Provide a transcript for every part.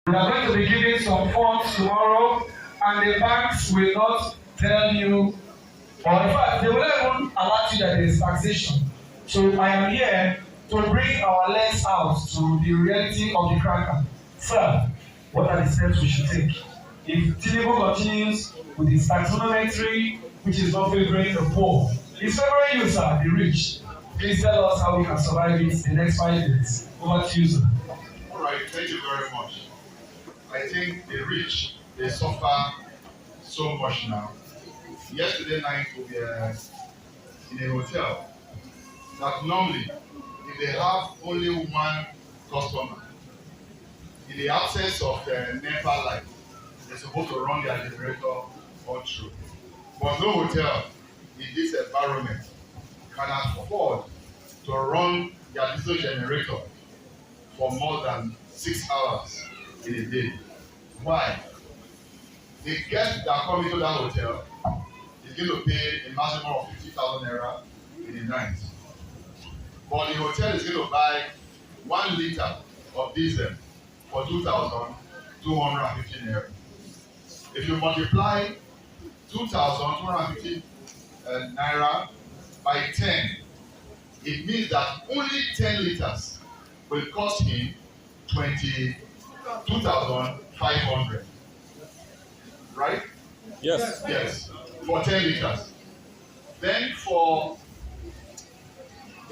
We are going to be giving some funds tomorrow, and the banks will not tell you, or in fact, they will not even alert you that there is taxation. So I am here to bring our legs out to the reality of the cracker. Sir, what are the steps we should take? If Tinubu continues with his taxonometry, which is not favoring the poor, it's favoring you, sir, the rich. Please tell us how we can survive it in the next 5 minutes. Over to you, sir. All right, thank you very much. I think the rich, they suffer so much now. Yesterday night we were in a hotel that normally, if they have only one customer, in the absence of the NEPA light, they're supposed to run their generator all through. But no hotel in this environment can afford to run their diesel generator for more than 6 hours in a day. Why? The guest that come into that hotel is going to pay a maximum of 50,000 naira in a night. But the hotel is going to buy 1 liter of diesel for 2,250 naira. If you multiply 2,250 naira by 10, it means that only 10 liters will cost him 22,500. Right? Yes. Yes. For 10 liters. Then for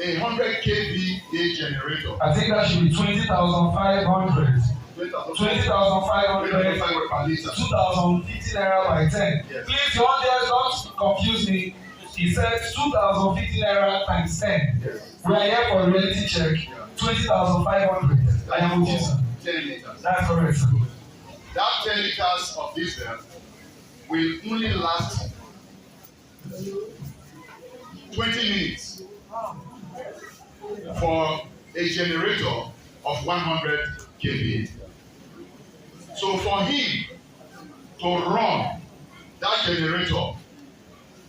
a 100 kVA generator. I think that should be 20,500. 20,500 per liter. 2,050 naira by 10. Yes. Please, you want there, don't confuse me. He said 2,050 naira times 10. Yes. We are here for a reality check. 20,500. I am with you, sir. 10 liters. That's correct, sir. That 10 liters of diesel will only last 20 minutes for a generator of 100 kVA. So for him to run that generator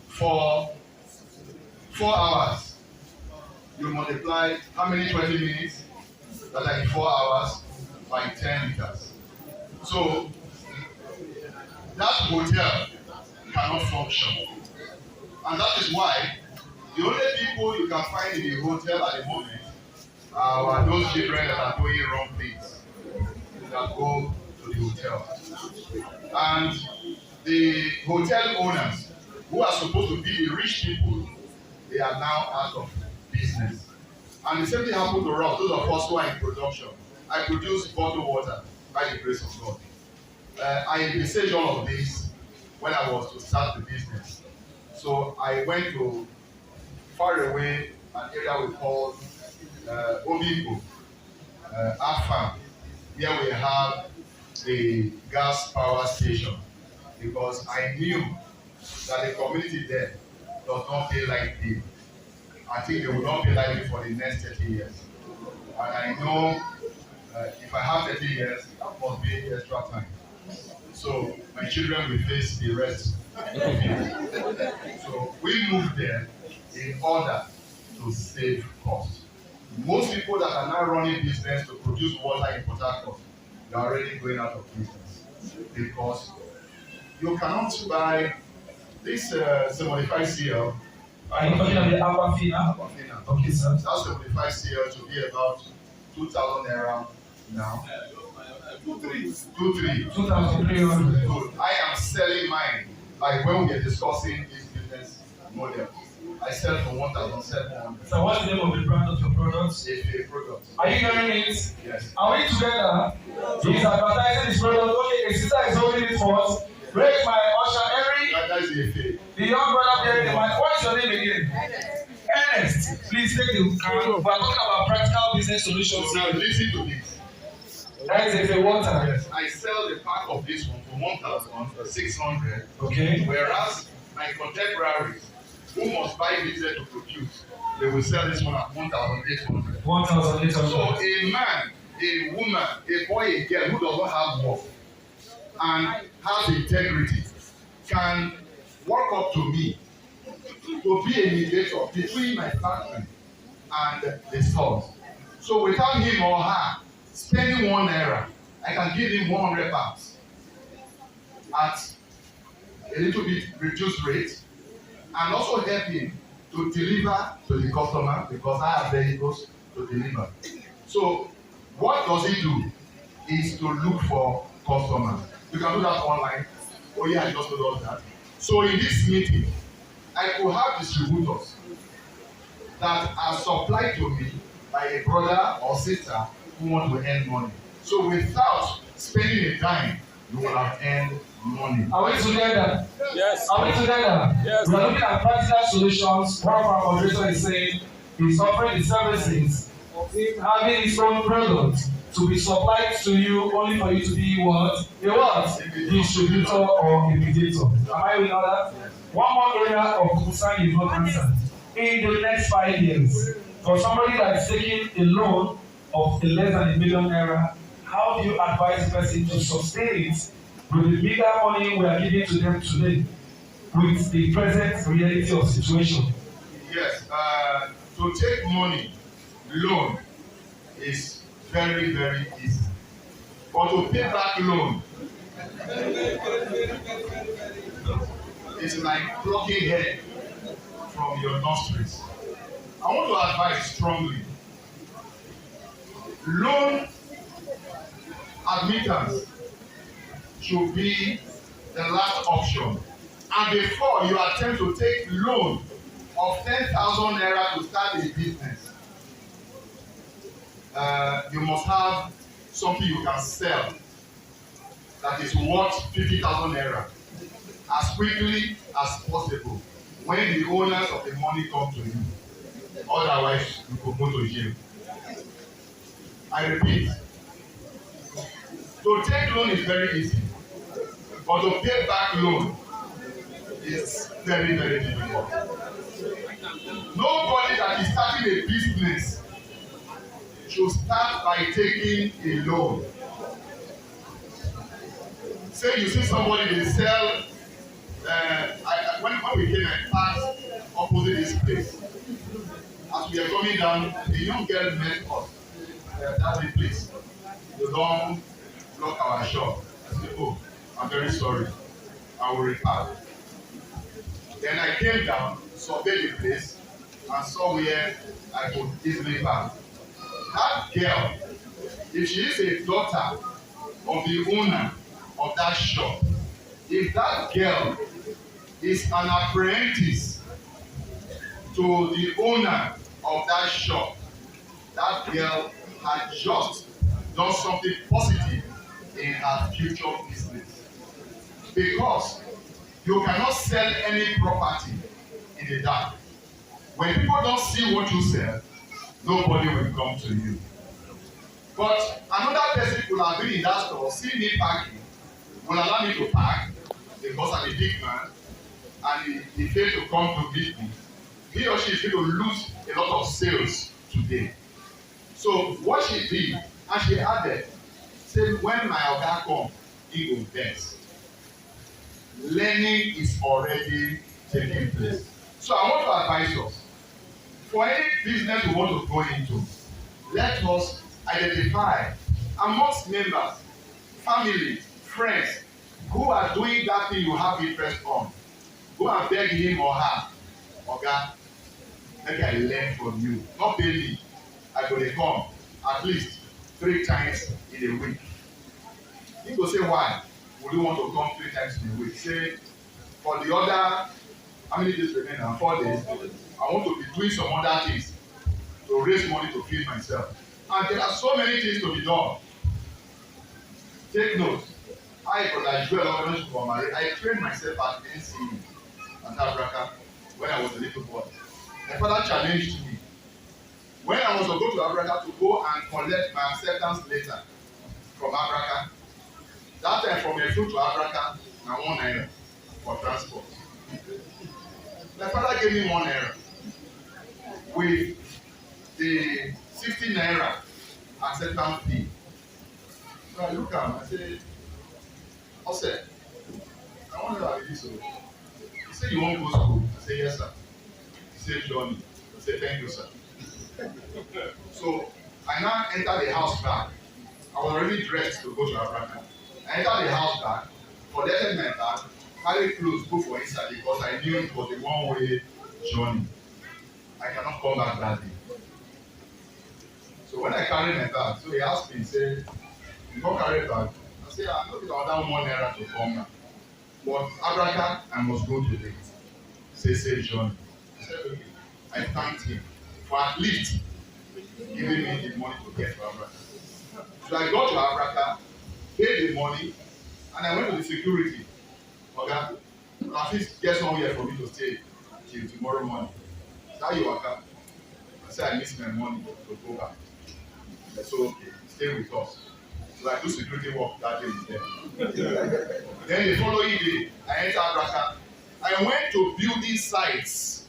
for 4 hours, you multiply how many 20 minutes? That's like 4 hours by 10 liters. So that hotel cannot function. And that is why the only people you can find in the hotel at the moment are those children that are doing wrong things that go to the hotel. And the hotel owners who are supposed to be the rich people, they are now out of business. And the same thing happened to us, those of us who are in production. I produce bottled water by the grace of God. I envisaged all of this when I was to start the business. So I went to far away an area we call Obiko, Afam, where we have a gas power station, because I knew that the community there does not pay light bill. I think they will not pay light bill for the next 30 years. And I know if I have 30 years, that must be extra time. So my children will face the rest of it. So we moved there in order to save costs. Most people that are now running business to produce water in Port Harcourt, they are already going out of business, because you cannot buy this 75 CL. Are you talking about the Aquafina? Aquafina. Okay, sir. That 75 CL to be about 2,000 naira now. 2,300. 2,300. Good. I am selling mine. Like when we are discussing this business model, I sell for 1,700. So what's the name of the brand of your products? A product. Are you hearing it? Yes. Are we together? He's advertising his product. Okay, a sister is holding it for us. Break my usher, Eric. That is a The young brother bearing the mic. What is your name again? Ernest. Please take the camera. We are talking about practical business solutions. So now listen to this. That is a water. Yes, I sell the pack of this one for 1,600. Okay. Whereas my contemporaries who must buy diesel to produce, they will sell this one at 1,800. 1,800. So a man, a woman, a boy, a girl who does not have work and has integrity can walk up to me to be a mediator between my factory and the stores. So without him or her spending 1 naira, I can give him 100 pounds at a little bit reduced rate, and also help him to deliver to the customer because I have vehicles to deliver. So what does he do? Is to look for customers. You can do that online. Oh yeah, I just told us that. So in this meeting, I could have distributors that are supplied to me by a brother or sister who want to earn money. So without spending a dime, you will have earned money. Are we together? Yes. Are we together? Yes. We are looking at practical solutions. One of our moderators is saying he's offering the services of him having his own product to be supplied to you only for you to be what? A what? Distributor or a mediator. Am I with that? One more area of concern you not answered. In the next 5 years, for somebody that is taking a loan of less than ₦1 million, how do you advise the person to sustain it with the bigger money we are giving to them today with the present reality of situation? Yes, to take money, loan is very, very easy. But to pay back loan, it's like plucking hair from your nostrils. I want to advise strongly. Loan admittance should be the last option. And before you attempt to take loan of 10,000 naira to start a business, you must have something you can sell that is worth 50,000 naira as quickly as possible when the owners of the money come to you. Otherwise, you could go to jail. I repeat, to take loan is very easy, but to pay back loan is very, very difficult. Nobody that is starting a business should start by taking a loan. Say you see somebody dey sell, when we came and passed opposite this place, as we are coming down, a young girl met us. That the place, they don block our shop. I say, oh, I'm very sorry, I will repair. Then I came down, surveyed the place, and saw where I could easily park. That girl, if she is a daughter of the owner of that shop, if that girl is an apprentice to the owner of that shop, that girl had just done something positive in her future business. Because you cannot sell any property in the dark. When people don't see what you sell, nobody will come to you. But another person could have been in that store, see me parking, will allow me to park because I'm a big man, and he failed to come to meet me. He or she is going to lose a lot of sales today. So what she did, and she added, said, when my oga come, he will vex. Learning is already taking place. So I want to advise us, for any business we want to go into, let us identify amongst members, family, friends, who are doing that thing you have interest on. Go and beg him or her, oga, make I learn from you. Not pay me. I go dey come at least 3 times in a week. He go say, why would you want to come 3 times in a week? Say, for the other, how many days remain now? 4 days. I want to be doing some other things to raise money to feed myself. And there are so many things to be done. Take note. I, Brother Joel Orange Bomari, I trained myself at NCE at Abraka when I was a little boy. My father challenged me when I was to go to Abraka to go and collect my acceptance letter from Abraka. That time from Efu to Abraka, na ₦1 for transport. My father gave me ₦1 with the 60 naira acceptance fee. So I look at him, I say, Ose, I want to know how it is. He said, you want to go to school? I say, yes, sir. He said, Johnny. I said, thank you, sir. So I now enter the house back. I was already dressed to go to Abraka. I entered the house back, collected my bag, carried clothes, go for inside because I knew it was a one-way journey. I cannot come back that day. So when I carried my bag, so he asked me, he said, you don't carry a bag. I said, I'm not going down 1 naira to come back. But Abraka, I must go today. Say, safe journey. I said, okay. I thanked him for at least giving me the money to get to Abraka. So I got to Abraka, paid the money, and I went to the security. Okay, at least get somewhere for me to stay till tomorrow morning. How you work out? I said I missed my money to go back. I said okay, stay with us. So I do security work that day with them. Then the following day, I entered Abraka. I went to building sites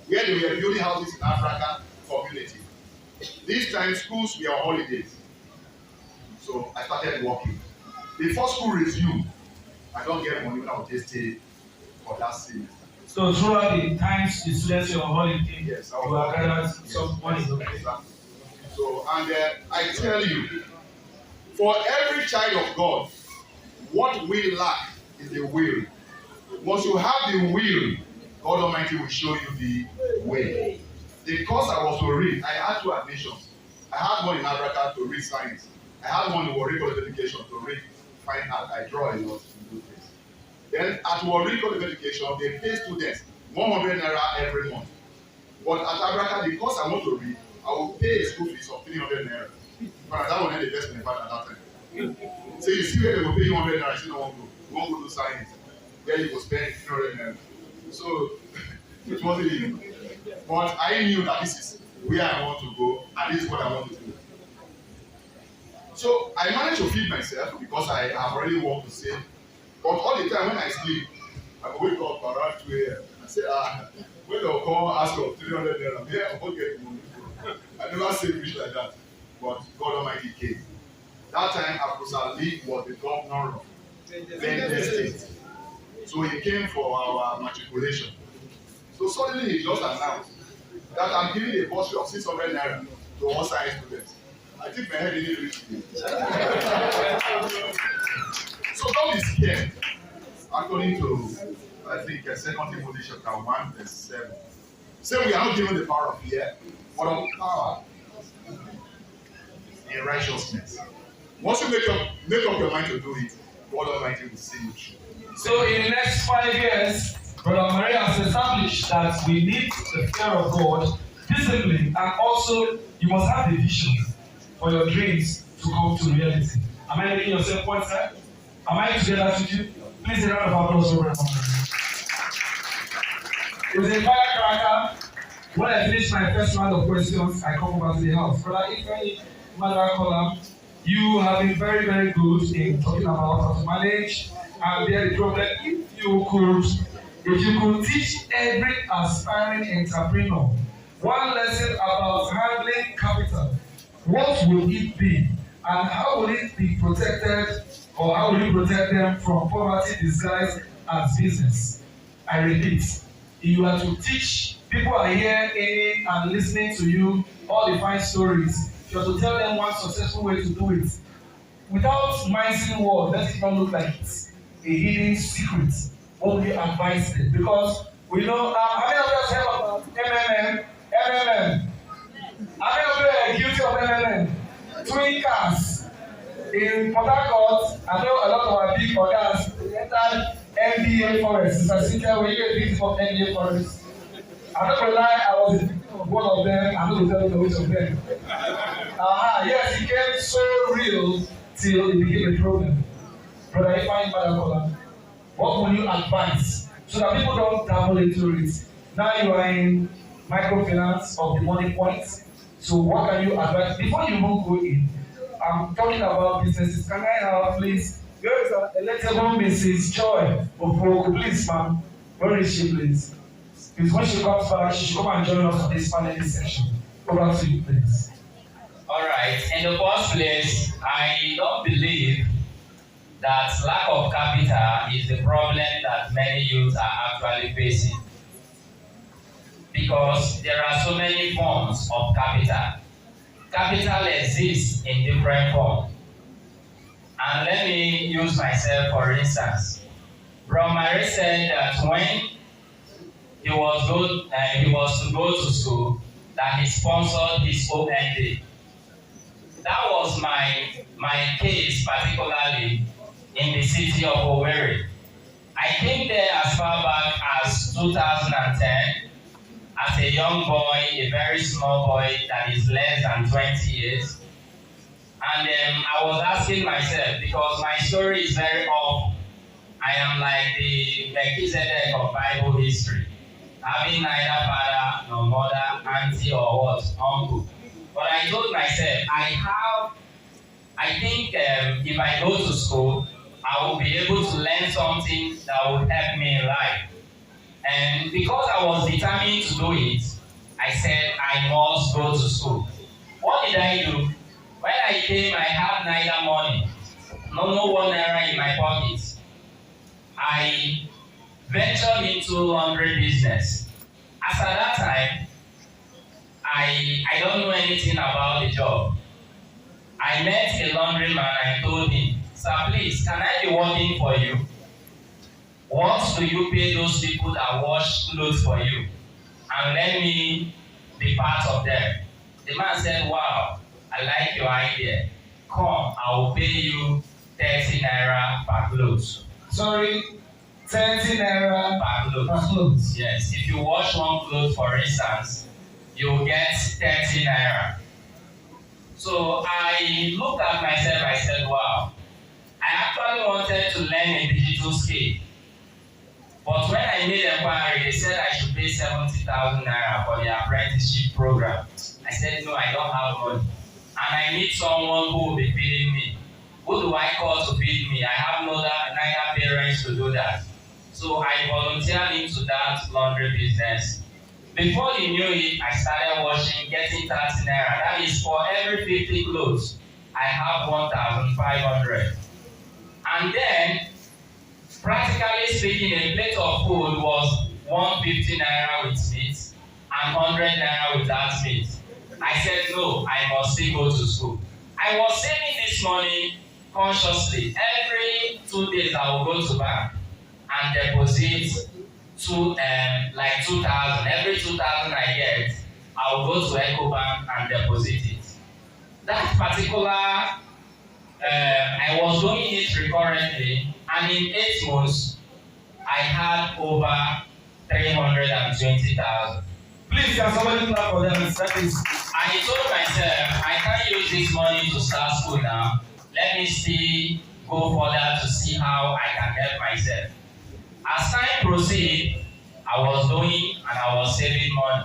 where they were building houses in Abraka community. This time schools were on holidays. So I started working. Before school resumed, I don't get money when I would just stay for that semester. So throughout the times the students were on holiday, Yes, you were gathered some money. Exactly. So, and I tell you, for every child of God, what we lack is the will. Once you have the will, God Almighty will show you the way. The course I was to read, I had 2 admissions. I had one in Abraka to read science. I had one in Warri College of Education to read fine art. I draw a lot in those days. Then at Warri College of Education, they pay students 100 naira every month. But at Abraka, the course I want to read, I will pay a school fees of 300 naira. But that one had the best in the at that time. So you see where they will pay you 100 naira, you still don't want to go to science. Where you will spend 300 naira. So it wasn't easy. But I knew that this is where I want to go and this is what I want to do. So I managed to feed myself because I have already worked to save. But all the time when I sleep, I will wake up around 2 a.m. I say, when they'll come ask for 300 naira, yeah, I won't get money. I never saved rich like that. But God Almighty came. That time, Apostle Ali was the governor of Bende State. So he came for our matriculation. So suddenly he just announced that I'm giving a bursary of 600 naira to all science students. I think my head didn't reach me. So don't be scared. According to, I think, 2 Timothy chapter 1, verse 7. Say we are not given the power of fear, but of power in righteousness. Once you make up your mind to do it, God Almighty will see you through. So in the next 5 years, Brother Maria has established that we need the fear of God, discipline, and also you must have the vision for your dreams to come to reality. Am I making yourself point, sir? Am I together with you? Please a round of applause for Brother Maria. It was a firecracker. When I finish my first round of questions, I come over to the house. Brother Ifeanyi Madara, you have been very, very good in talking about how to manage and bear the problem. If you could teach every aspiring entrepreneur one lesson about handling capital, what would it be? And how will it be protected, or how will you protect them from poverty disguised as business? I repeat, if you are to teach, people are here aiming and listening to you, all the fine stories. If you are to tell them one successful way to do it, without mincing words, let it not look like it's a hidden secret. What will you advise them? Because we know, how many of us heard about MMM? How many of you are guilty of MMM? Twin cars. In Port Harcourt, I know a lot of our big orders entered NBA Forest. It's a city where you get victim of NBA Forest. I'm not gonna lie, I was a victim of one of them. I'm not gonna tell you which of them. Yes, it became so real till it became a problem. Brother Ifeanyi Madara, what will you advise so that people don't dabble into it? Now you are in microfinance of the money points. So what can you advise? Before you even go in, I'm talking about businesses. Can I have, please? There is a electable Mrs. Joy Ofoko. Please, ma'am. Where is she, please? Because when she comes back, she should come and join us on this panel session. Over to you, please. All right. In the first place, I don't believe that lack of capital is the problem that many youths are actually facing. Because there are so many forms of capital. Capital exists in different forms. And let me use myself for instance. Bro Mary said that when he was to go to school, that he sponsored his OND. That was my case, particularly in the city of Owerri. I came there as far back as 2010 as a young boy, a very small boy that is less than 20 years. And I was asking myself, because my story is very old, I am like the Melchizedek of Bible history, having neither father nor mother, auntie or what, uncle. But I told myself, I think if I go to school, I will be able to learn something that will help me in life. And because I was determined to do it, I said I must go to school. What did I do? When I came, I had neither money, no 1 naira in my pocket. I ventured into laundry business. As at that time, I don't know anything about the job. I met a laundryman and I told him, "Sir, please, can I be working for you? What do you pay those people that wash clothes for you? And let me be part of them." The man said, "Wow, I like your idea. Come, I will pay you 30 naira per clothes." Sorry, 30 naira Per clothes. per clothes. Yes, if you wash one cloth, for instance, you will get 30 naira. So I looked at myself, I said, wow, I actually wanted to learn a digital skill. But when I made inquiry, they said I should pay 70,000 naira for the apprenticeship program. I said, no, I don't have money. And I need someone who will be feeding me. Who do I call to feed me? I have neither parents to do that. So I volunteered into that laundry business. Before you knew it, I started washing, getting 30 naira. That is for every 50 clothes, I have 1,500. And then, practically speaking, a plate of food was 150 naira with meat and 100 naira without meat. I said, no, I must still go to school. I was saving this money consciously. Every 2 days, I will go to bank and deposit like 2,000. Every 2,000 I get, I will go to EcoBank and deposit it. That particular, I was doing it recurrently, and in 8 months, I had over 320,000. Please, can somebody clap for them? That is. I told myself, I can't use this money to start school now. Let me still go further to see how I can help myself. As time proceeded, I was doing and I was saving money.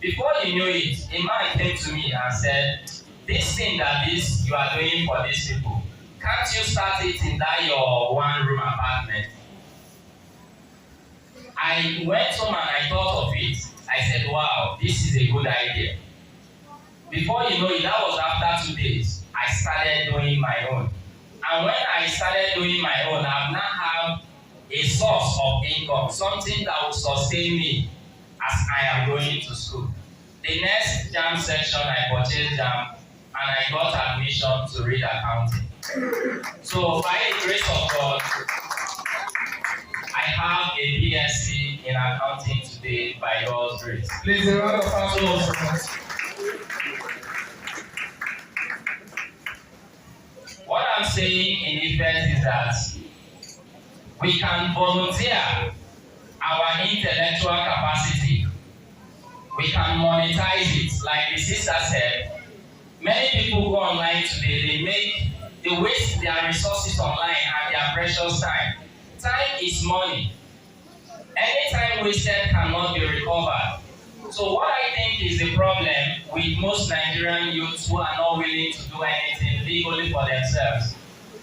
Before you knew it, a man came to me and said, this thing that you are doing for these people, can't you start it in that your one-room apartment? I went home and I thought of it. I said, wow, this is a good idea. Before you know it, that was after 2 days, I started doing my own. And when I started doing my own, I now have a source of income, something that will sustain me as I am going to school. The next JAMB section, I purchased JAMB and I got admission to read accounting. So by the grace of God, I have a BSc in accounting today by God's grace. Please, a round of applause. What I'm saying in effect is that we can volunteer our intellectual capacity. We can monetize it. Like the sister said, many people go online today, they waste their resources online and their precious time. Time is money. Any time wasted cannot be recovered. So what I think is the problem with most Nigerian youths who are not willing to do anything legally for themselves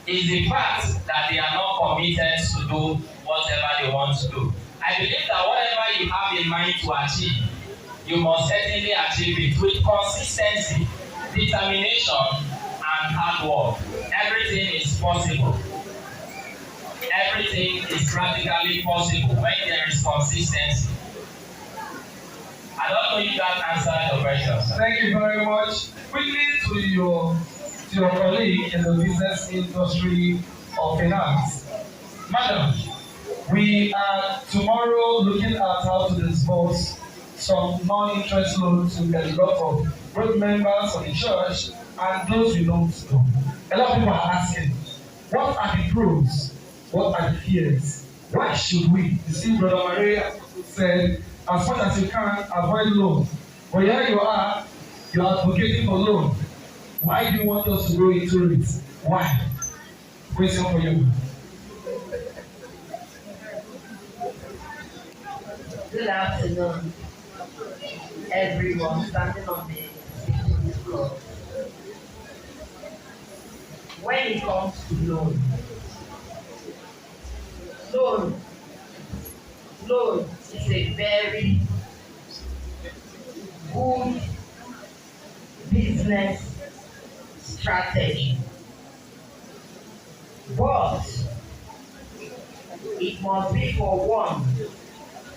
is the fact that they are not committed to do whatever they want to do. I believe that whatever you have in mind to achieve, you must certainly achieve it with consistency, determination, and hard work. Everything is possible. Everything is practically possible when there is consistency. I don't know if that answered your question. Thank you very much. Quickly to to your colleague in the business industry or finance. Madam, we are tomorrow looking at how to disburse some non-interest loans to a lot of both members of the church and those we don't know. A lot of people are asking, what are the pros? What are the fears? Why should we? You see, Brother Maria said, as much as you can, avoid loan. But here you are advocating for loan. Why do you want us to go into it? Why? Question for you. Good afternoon, everyone standing on the speaking floor. When it comes to loan is a very good business strategy, but it must be for one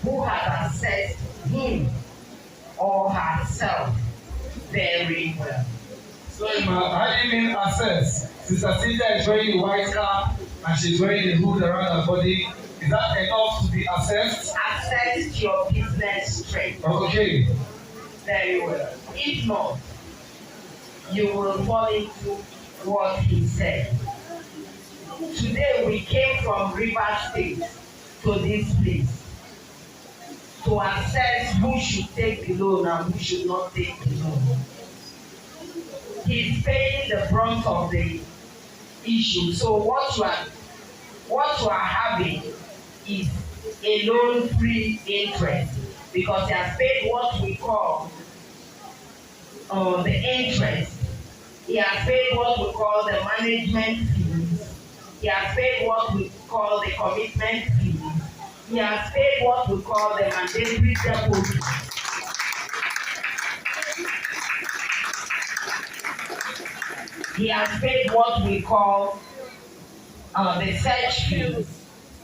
who has assessed him or herself very well. Sorry, ma, I didn't mean assess. Sister Cynthia is wearing a white cap and she's wearing a hood around her body. Is that enough to be assessed? Assess your business strength. Okay. Very well. If not, you will fall into what he said. Today we came from Rivers State to this place to assess who should take the loan and who should not take the loan. He's paying the brunt of the issue. So what you are having is a loan-free interest, because he has paid what we call the interest. He has paid what we call the management fees. He has paid what we call the commitment fees. He has paid what we call the mandatory deposit. He has paid what we call the search fees.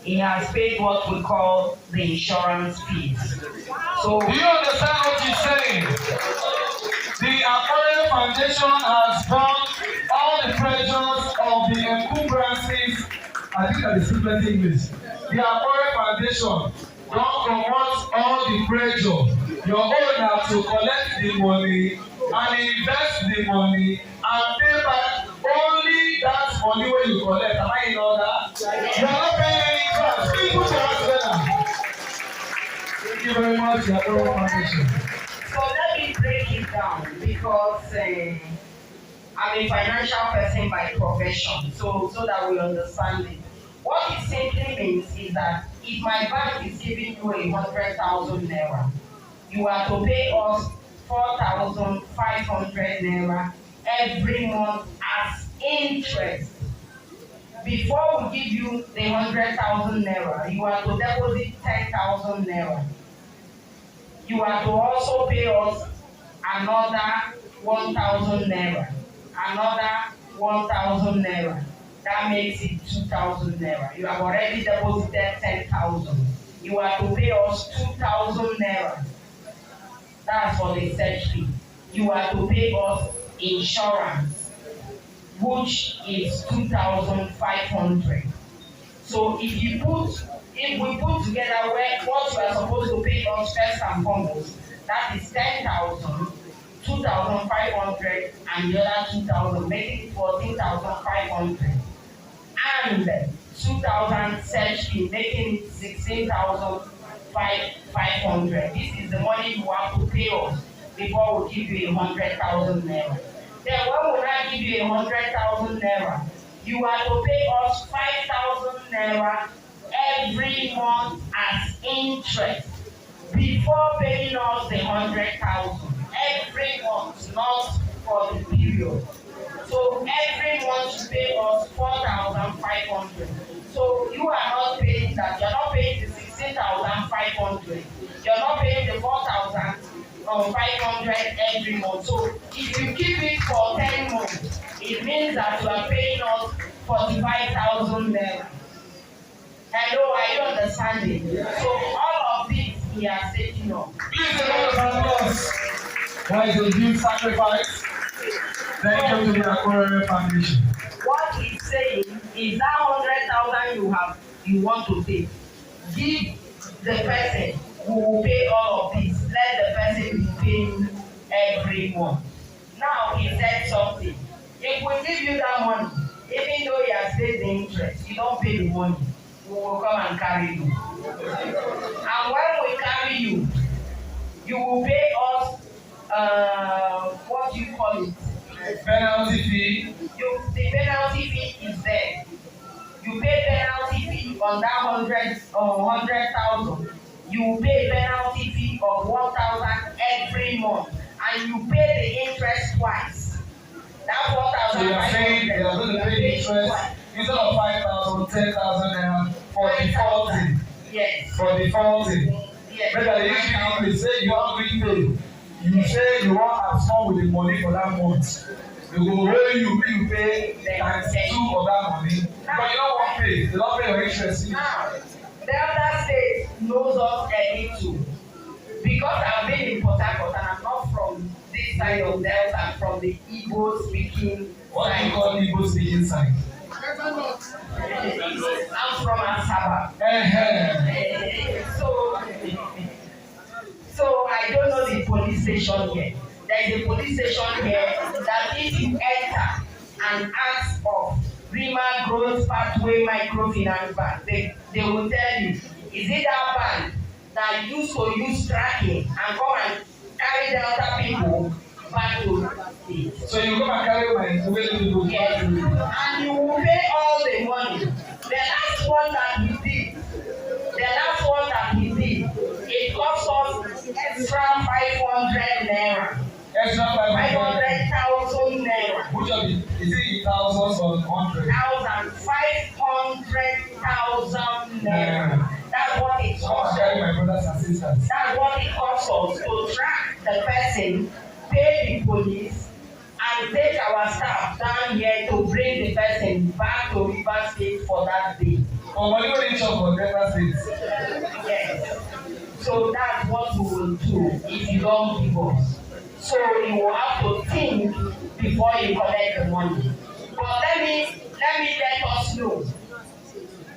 He has paid what we call the insurance fees. So, do you understand what he's saying? The Aquarium Foundation has borne all the pressures of the encumbrances. I think that is simply English. The Aquarium Foundation don't promote all the pressure. Your own now to collect the money and invest the money and pay back only that money when you collect. Am I in order? You are not paying any interest. Please put your hands together. Thank you very much, the Aquarium Foundation. so let me break it down, because I'm a financial person by profession, so that we understand it. What it simply means is that if my bank is giving you 100,000 naira, you are to pay us 4,500 naira every month as interest. Before we give you the 100,000 naira, you are to deposit 10,000 naira. You are to also pay us another 1,000 naira, another 1,000 naira. That makes it 2,000 naira. You have already deposited 10,000. You are to pay us 2,000 naira. That's for the search fee. You are to pay us insurance, which is 2,500. So if we put together what you are supposed to pay us first and foremost, that is 10,000, 2,500, and the other 2,000, making it 14,500. And 2,000 search fee, making it 16,500. This is the money you have to pay us before we give you 100,000 naira. Then when we now give you 100,000 naira, you are to pay us 5,000 naira every month as interest before paying us the 100,000 every month, not for the period. So every month you pay us 4,500. So you are not paying that. You are not paying the 16,500. You are not paying the 4,500 every month. So if you keep it for 10 months, it means that you are paying us 45,000 naira. Hello, are you understanding? So all of this he has taken up. Please, a round of applause. Why is the huge sacrifice? Thank you to the Aquarium Foundation. What he's saying is that 100,000 you want to take, give the person who will pay all of this. Let the person be paying every month. Now he said something. If we give you that money, even though he has paid the interest, you don't pay the money. We will come and carry you. And when we carry you, you will pay us what do you call it? Penalty fee. The penalty fee is there. You pay penalty fee on that 100,000. You pay penalty fee of 1,000 every month, and you pay the interest twice. That's 1,500. So you are saying they are going to pay the interest instead of 5,000, 10,000 naira for defaulting. Yes. For defaulting. Yes. But the issue is say you are being paid. You say you want to have fun with the money for that month. They will owe you pay times 2 of that money. But you don't want pay. They don't pay your interest. Now, the other state knows us a little. Because I've been in Port Harcourt and I'm not from this side of Delta, I'm from the Igbo speaking What do side. you call Igbo speaking side? I'm from Asaba. So I don't know the police station here. There is a police station here that if you enter and ask of Rima Growth Pathway Microfinance Bank, they will tell you, is it that bank that used to use tracking and come and carry Delta people back to state? So you come and carry my way to the Yes, and you will pay all the money. The last one that we did, it cost us extra 500 naira. extra 500,000 naira. Which of it? Is it in thousands or hundreds? 500,000 naira. That's what it Come and costs. carry my brothers and sisters. That's what it costs us to track the person, pay the police, and take our staff down here to bring the person back to River State for that day. Oh, money will each of for Delta State. Yes. So that's what we will do if you don't give us. So you will have to think before you collect the money. But let us know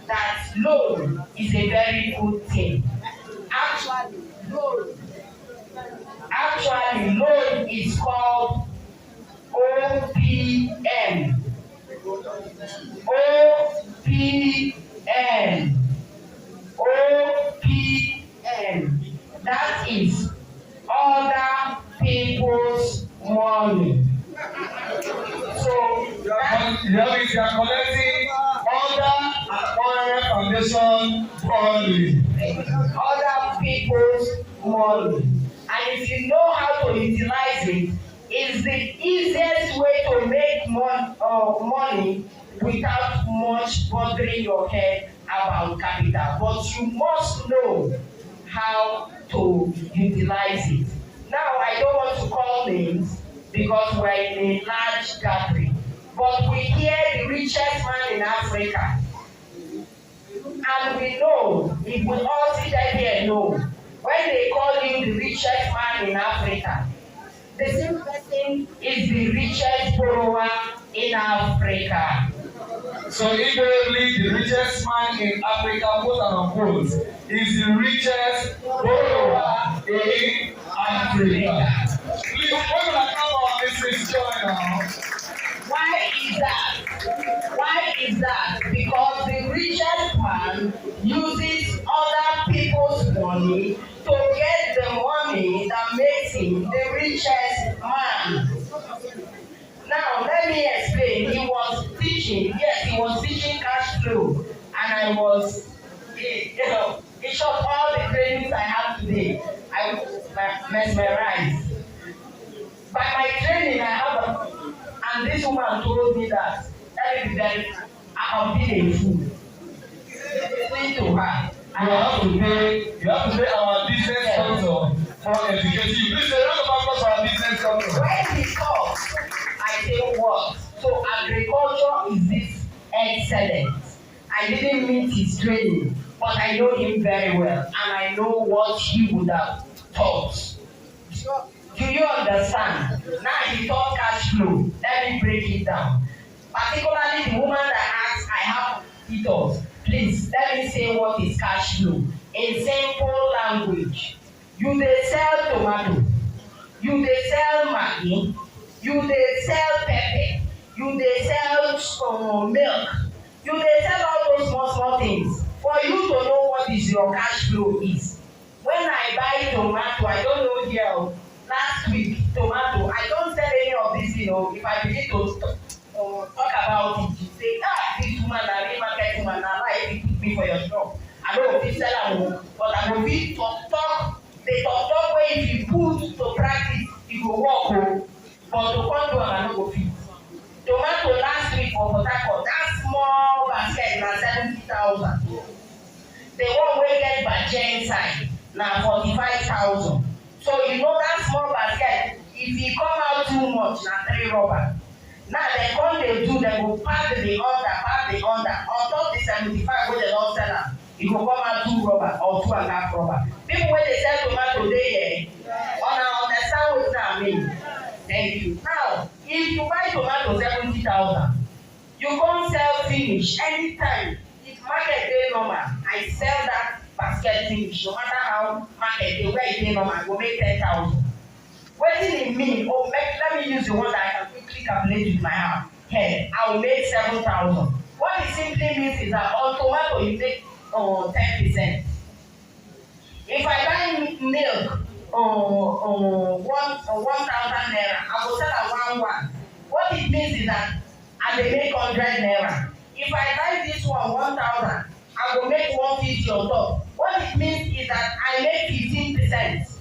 that loan is a very good thing. Actually, loan is called OPM. OPM. That is other people's money. So You are collecting under Aquarium Foundation money. other people's money. And if you know how to utilize it, it's the easiest way to make money without much bothering your head about capital. But you must know how to utilize it. Now, I don't want to call names because we're in a large gathering. But we hear the richest man in Africa. And we know, if we all sit here know, when they call you the richest man in Africa, the same person is the richest borrower in Africa. So invariably, the richest man in Africa, quote and unquote, is the richest borrower in Africa. Please, when will I come on this join now? Why is that? Why is that? Because the richest man uses other people's money to get the money that makes him the richest man. Now, let me explain. He was teaching cash flow, and I was, in short, all the trainings I have today, I was mesmerized. By my training, I have and this woman told me that is very, I'm being a fool. Listen to her. You have to pay our business sponsor for educating you. Please say round of applause for our business sponsor. When he talks, I say what? So agriculture is this excellent. I didn't meet his training, but I know him very well, and I know what he would have taught. Do you understand? Now he taught cash flow. Let me break it down. Particularly the woman that asks, I have details. Please, let me say what is cash flow. In simple language, you dey sell tomato, you dey sell maggi, you dey sell pepper, you dey sell milk, you dey sell all those small things. For you to know what is your cash flow is. When I buy tomato, I don't know here. Last week, tomato, I don't sell any of this, if I begin to talk about it, you say, this woman, na real market woman, na lie, you put me for your shop. I don't fit sell am, but I go fit talk, the talk wey if you put to practice, you go work, but to come do am, I no go fit. Tomato last week for Port Harcourt, that small basket na 70,000. The one wey get budget inside na 45,000. So you know that small basket, if e come out too much, na 3 rubber. Now dem come dey do, dem go pack the under, on top the 75 wey dem don sell am, e go come out 2 rubber or 2.5 rubber. People wey dey sell tomato dey here, una understand wetin I mean? Thank you. Now, if you buy tomato 70,000, you come sell finish anytime. If market dey normal, I sell that basket finish. No matter how market dey, where e dey normal, I go make 10,000. Wetin e mean? Let me use the one that I can quickly calculate with my head. I will make 7,000. What it simply means is that on tomato you make 10%. If I buy milk 1,000 naira, I will sell at 1. What it means is that I dey make 100 naira. If I buy this one 1,000, I will make 150 on top. What it means is that I make 15%.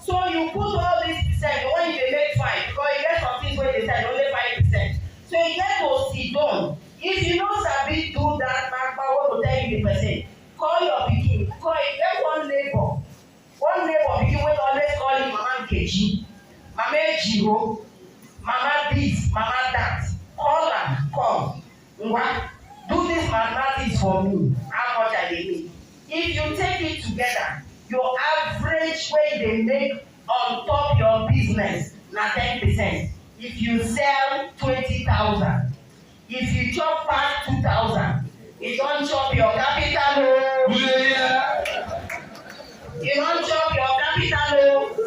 So you put all these percent, when you make 5, because you get some things where they say only 5%. So you get to sit down. If you don't sabi do that, Magba will tell you the percent. Call your pikin. Get one neighbor. One neighbor pikin will always call him Mama Nkechi, Mama Ejiro, Mama this, Mama that. Call am, come. Ngwa, do this mathematics for me. How much I dey make? If you take it together, your average wey dey make on top your business na 10%. If you sell 20,000, if you chop pass 2,000, you don chop your capital o. You don chop your capital o.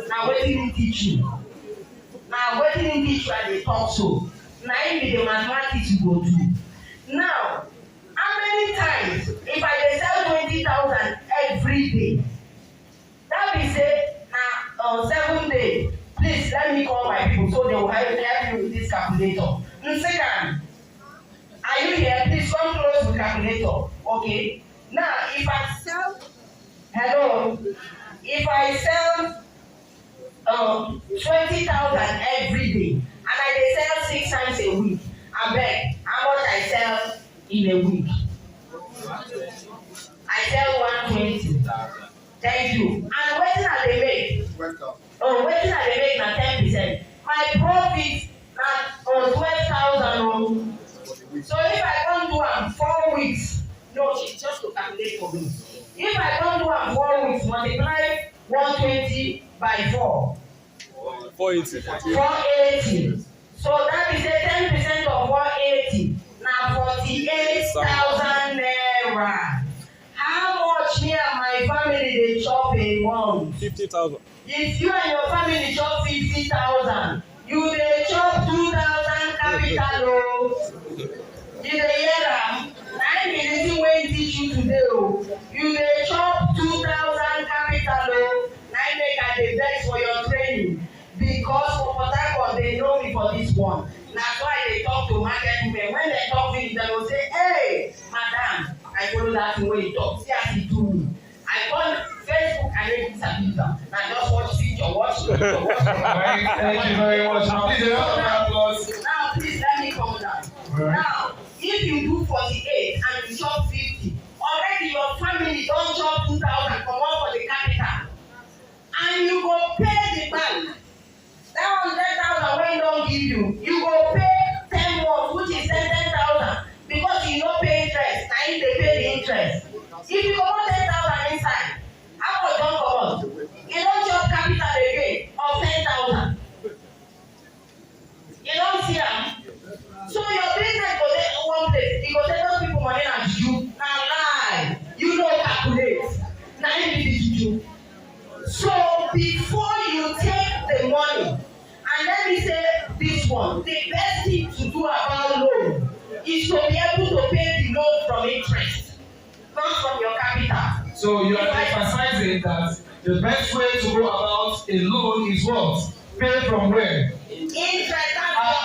Na wetin he teach you. Na wetin he teach you I dey talk so. Na im be the mathematics you go do. Now, how many times if I dey sell 20,000 every day? That be say na 7 days. Please let me call my people so they will help me with this calculator. Second, are you here? Please come close with calculator. Okay. Now if I sell, hello, if I sell 20,000 every day and I dey sell 6 times a week, abeg, how much I sell in a week? I sell 120. Thank you. And wetin I dey make? Wetin I dey make na 10%. My profit na 12,000. So if I don do am 4 weeks, no, it's just to calculate for me. If I don do am 4 weeks, multiply 120 by 4. 480. 480. So that is a 10% of 480. Na 48,000 naira. How much me and my family dey chop a month? 50,000. If you and your family chop 50,000, you dey chop 2,000 capital o. You dey hear am? Na im be the thing wey teach you today o. You dey chop 2,000 capital o. Na im make I dey vex for your training. Because for Port Harcourt they know me for this one. Na why they talk to market women. When they talk finish, they go say, hey, madam, I follow that thing wey you talk. See as you do me. I call Facebook and make disability. Now just watch picture, watch. Thank you very much. Now please let me come down. Right. Now, if you do 48 and you chop 50, already your family don chop 2,000 comot for the capital. And you go pay the bank. That 100,000 wey don give you, you go pay 10 months, which is 10,000, because you no pay interest. Na im dey pay the interest. If you comot 10,000 inside, how much don comot? You don chop capital again of 10,000. You don see am? is to be able to pay the loan from interest, not from your capital. So you are emphasizing that the best way to go about a loan is what? Pay from where? Interest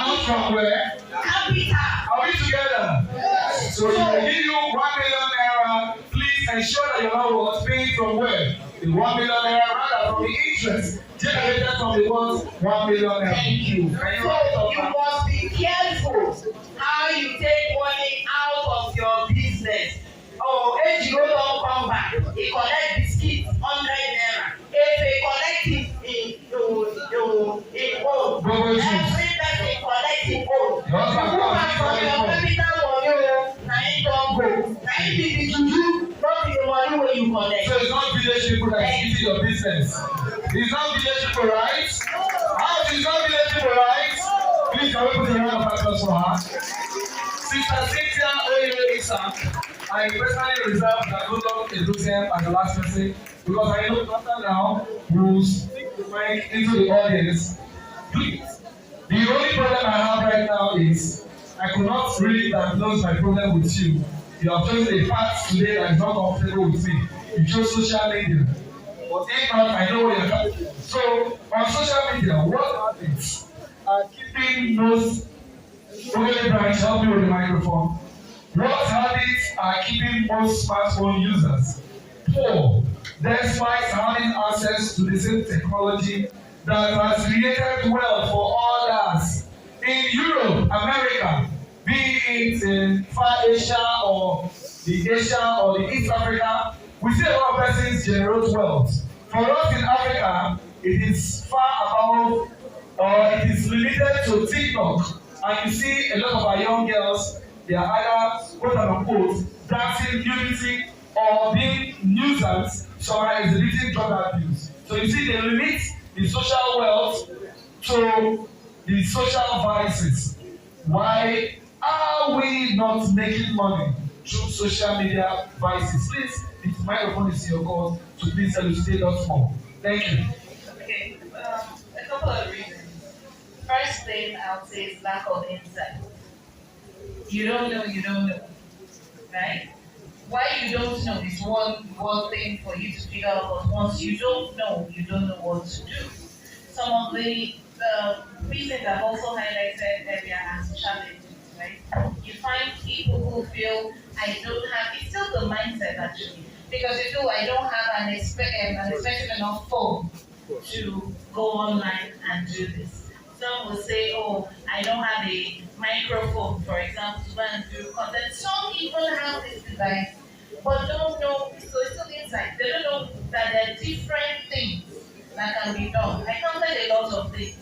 Not from where? capital. Are we together? Yes. So if I give you 1 million naira, please ensure that you're not what? Paying from where? The 1 million naira rather from the interest generated from the what? 1 million naira. Thank you. Can So you must be careful how you take money out of your business. Oh, Ejiro don come back. He collect biscuit 100 naira. If he collect it in own, every person collect him own. You go back from your capital money o, na him don go. Na him be the juju, not be the money wey you collect. So it's not village people that is eating your business. It's not village people, right? How is not village people, right? Please can we put a round of applause for her? Sister Cynthia Oye Isa, I personally reserve that Goodluck Edoziam as the last person because I know after now will stick the mic into the audience. Please. The only problem I have right now is I could not really diagnose my problem with you. You have chosen a path today that is not comfortable with me. You chose social media. But if not, I know where you're coming from. So on social media, what habits are keeping those okay, Brian, help me with the microphone. What habits are keeping most smartphone users poor, despite having access to the same technology that has created wealth for others in Europe, America, be it in Far Asia or the Asia or the East Africa? We see a lot of persons generate wealth. For us in Africa, it is far above or it is limited to TikTok. And you see a lot of our young girls, they are either quote unquote dancing nudity or being nuisance, so are exhibiting drug abuse. So you see they limit the social wealth to the social vices. Why are we not making money through social media vices? Please, the microphone is your call, so please elucidate us more. Thank you. Okay, a couple of reasons. First thing I would say is lack of insight. You don't know, right? Why you don't know is one thing for you to figure out, but once you don't know what to do. Some of the reasons I've also highlighted earlier as challenges, right? You find people who feel I don't have, it's still the mindset actually, because you feel I don't have an expensive enough phone to go online and do this. Some will say, oh, I don't have a microphone, for example, to go and do content. Some even have this device, but don't know, so it's still inside. They don't know that there are different things that can be done. I counted a lot of things.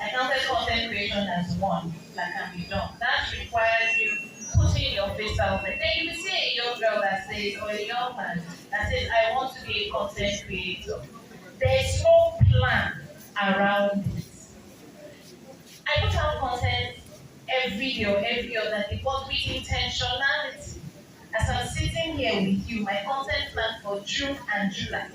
I counted content creation as one that can be done. That requires you putting your face out there. Then you see a young girl that says, or a young man that says, I want to be a content creator. There's no plan around it. I put out content every day or every other day, but with intentionality. As I'm sitting here with you, my content plan for June and July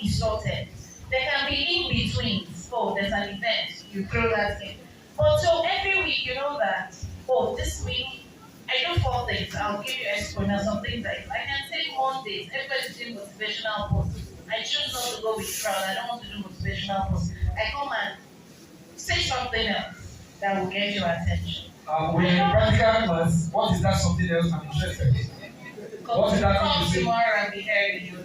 is sorted. There can be in-betweens. Oh, there's an event, you throw that in. But so every week, you know that, oh, this week, I do 4 things. I'll give you exponents, some things like I can take Mondays, everybody's doing motivational posts. I choose not to go with crowd, I don't want to do motivational posts. I come and say something else that will get your attention. When in practical class, what is that something else I'm interested in? What is that thing you say? Tomorrow and be here with you.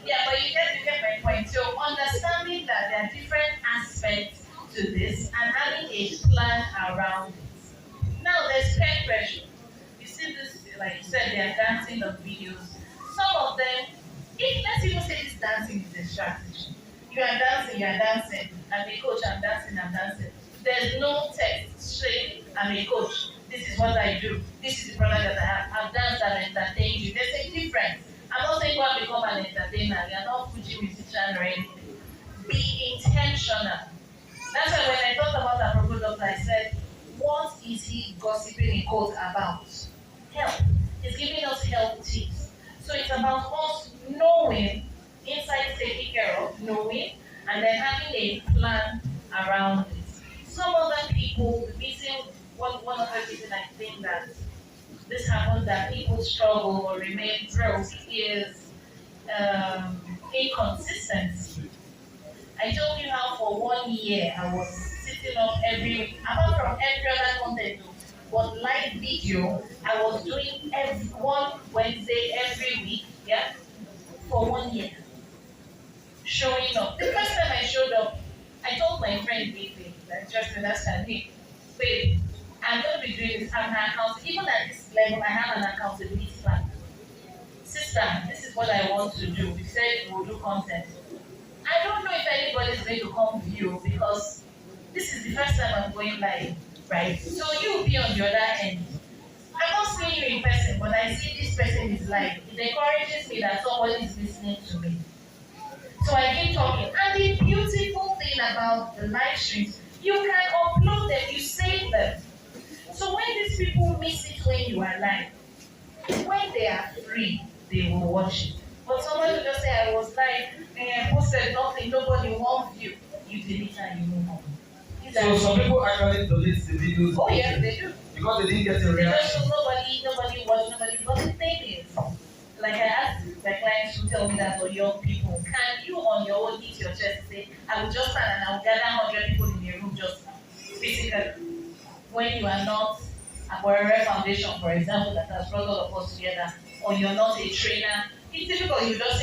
Yeah, but you get my point. So understanding that there are different aspects to this and having a plan around it. Now there's peer pressure. You see this, like you said, they are dancing on videos. Some of them, let's even say this dancing is a strategy. You are dancing, I'm a coach, I'm dancing. There's no text saying, I'm a coach, this is what I do, this is the product that I have, I've danced and entertained you. There's a difference. I'm not saying go and become an entertainer, you're not Fuji musician or anything. Be intentional. That's why when I thought about Apropos Doctor, I said, what is he gossiping in quote about? Health. He's giving us health tips. So it's about us knowing, insight taking care of, knowing, and then having a plan around it. Some other people missing one of the reasons I think that this happens that people struggle or remain broke is inconsistency. I told you how for 1 year I was sitting up every week, apart from every other content, but live video, I was doing every one Wednesday every week, yeah, for 1 year. Showing up. The first time I showed up, I told my friend Baby, that just understand, hey, babe, I'm going to be doing this. I'm an account. Even at this level, I have an accountability plan. Sister, this is what I want to do. We said we'll do content. I don't know if anybody's going to come view because this is the first time I'm going live, right? So you'll be on the other end. I'm not seeing you in person, but I see this person is live. It encourages me that somebody is listening to me. So I keep talking. And the beautiful thing about the live streams, you can upload them, you save them. So when these people miss it when you are live, when they are free, they will watch it. But somebody will just say, I was live, and I posted nothing, nobody wants you. You delete and you move on. So some people actually delete the videos. Oh yes, they do. Because they didn't get a reaction. Because nobody watched, nobody. But the thing is, like I asked my clients who tell me that, or young people, can you on your own hit your chest and say, I will just stand and I will gather 100 people in the room just physically, when you are not a Borere Foundation, for example, that has brought all of us together, or you're not a trainer. It's difficult. You just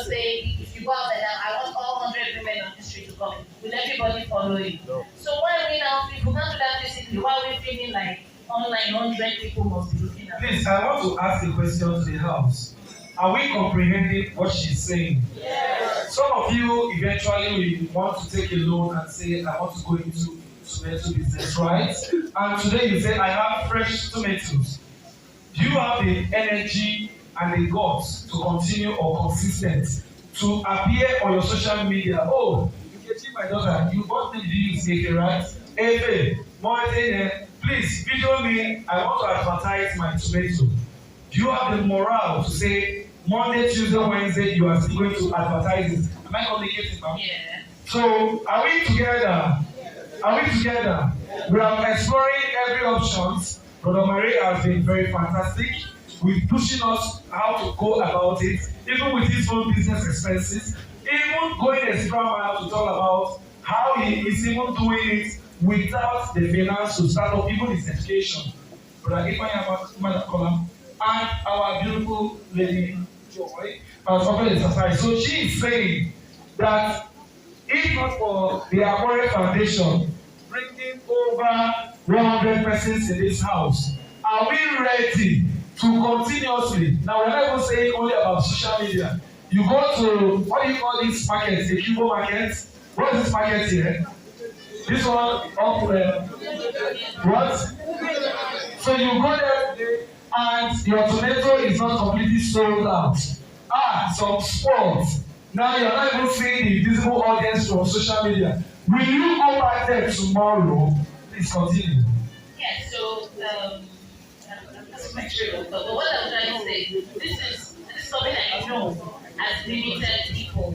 say, if you go out there, I want all 100 women on the street to come in. Will everybody follow you? No. So why are we now, if we can't do that physically, why are we feeling like online 100 people must be looking at us? Please, I want to ask a question to the house. Are we comprehending what she's saying? Yes. Some of you eventually will want to take a loan and say, I want to go into tomato business, right? And today you say, I have fresh tomatoes. Do you have the energy and the guts to continue or consistent to appear on your social media? Oh, you can see my daughter, you bought me this, Efe, right? Efe, please video me, I want to advertise my tomato. Do you have the morale to say, Monday, Tuesday, Wednesday, you are still going to advertise it? Am I communicating now? Yeah. So, are we together? Are we together? We are exploring every option. Brother Maria has been very fantastic with pushing us how to go about it, even with his own business expenses, even going extra mile to talk about how he is even doing it without the finance to start up even his education. Brother Ifeanyi and our beautiful lady Joy has offered exercise. So she is saying that if not for the Borere Foundation bringing over 100 persons in this house, are we ready to continuously? Now we're not even saying only about social media. You go to, what do you call this market? The Cubo market? What is this market here? This one up what? So you go there and your tomato is not completely sold out. Some sports. Now you're not even seeing the visible audience from social media. Will you go back there tomorrow? Please continue. Yeah, so that's my true. But what I'm trying to say, this is something I know as limited people.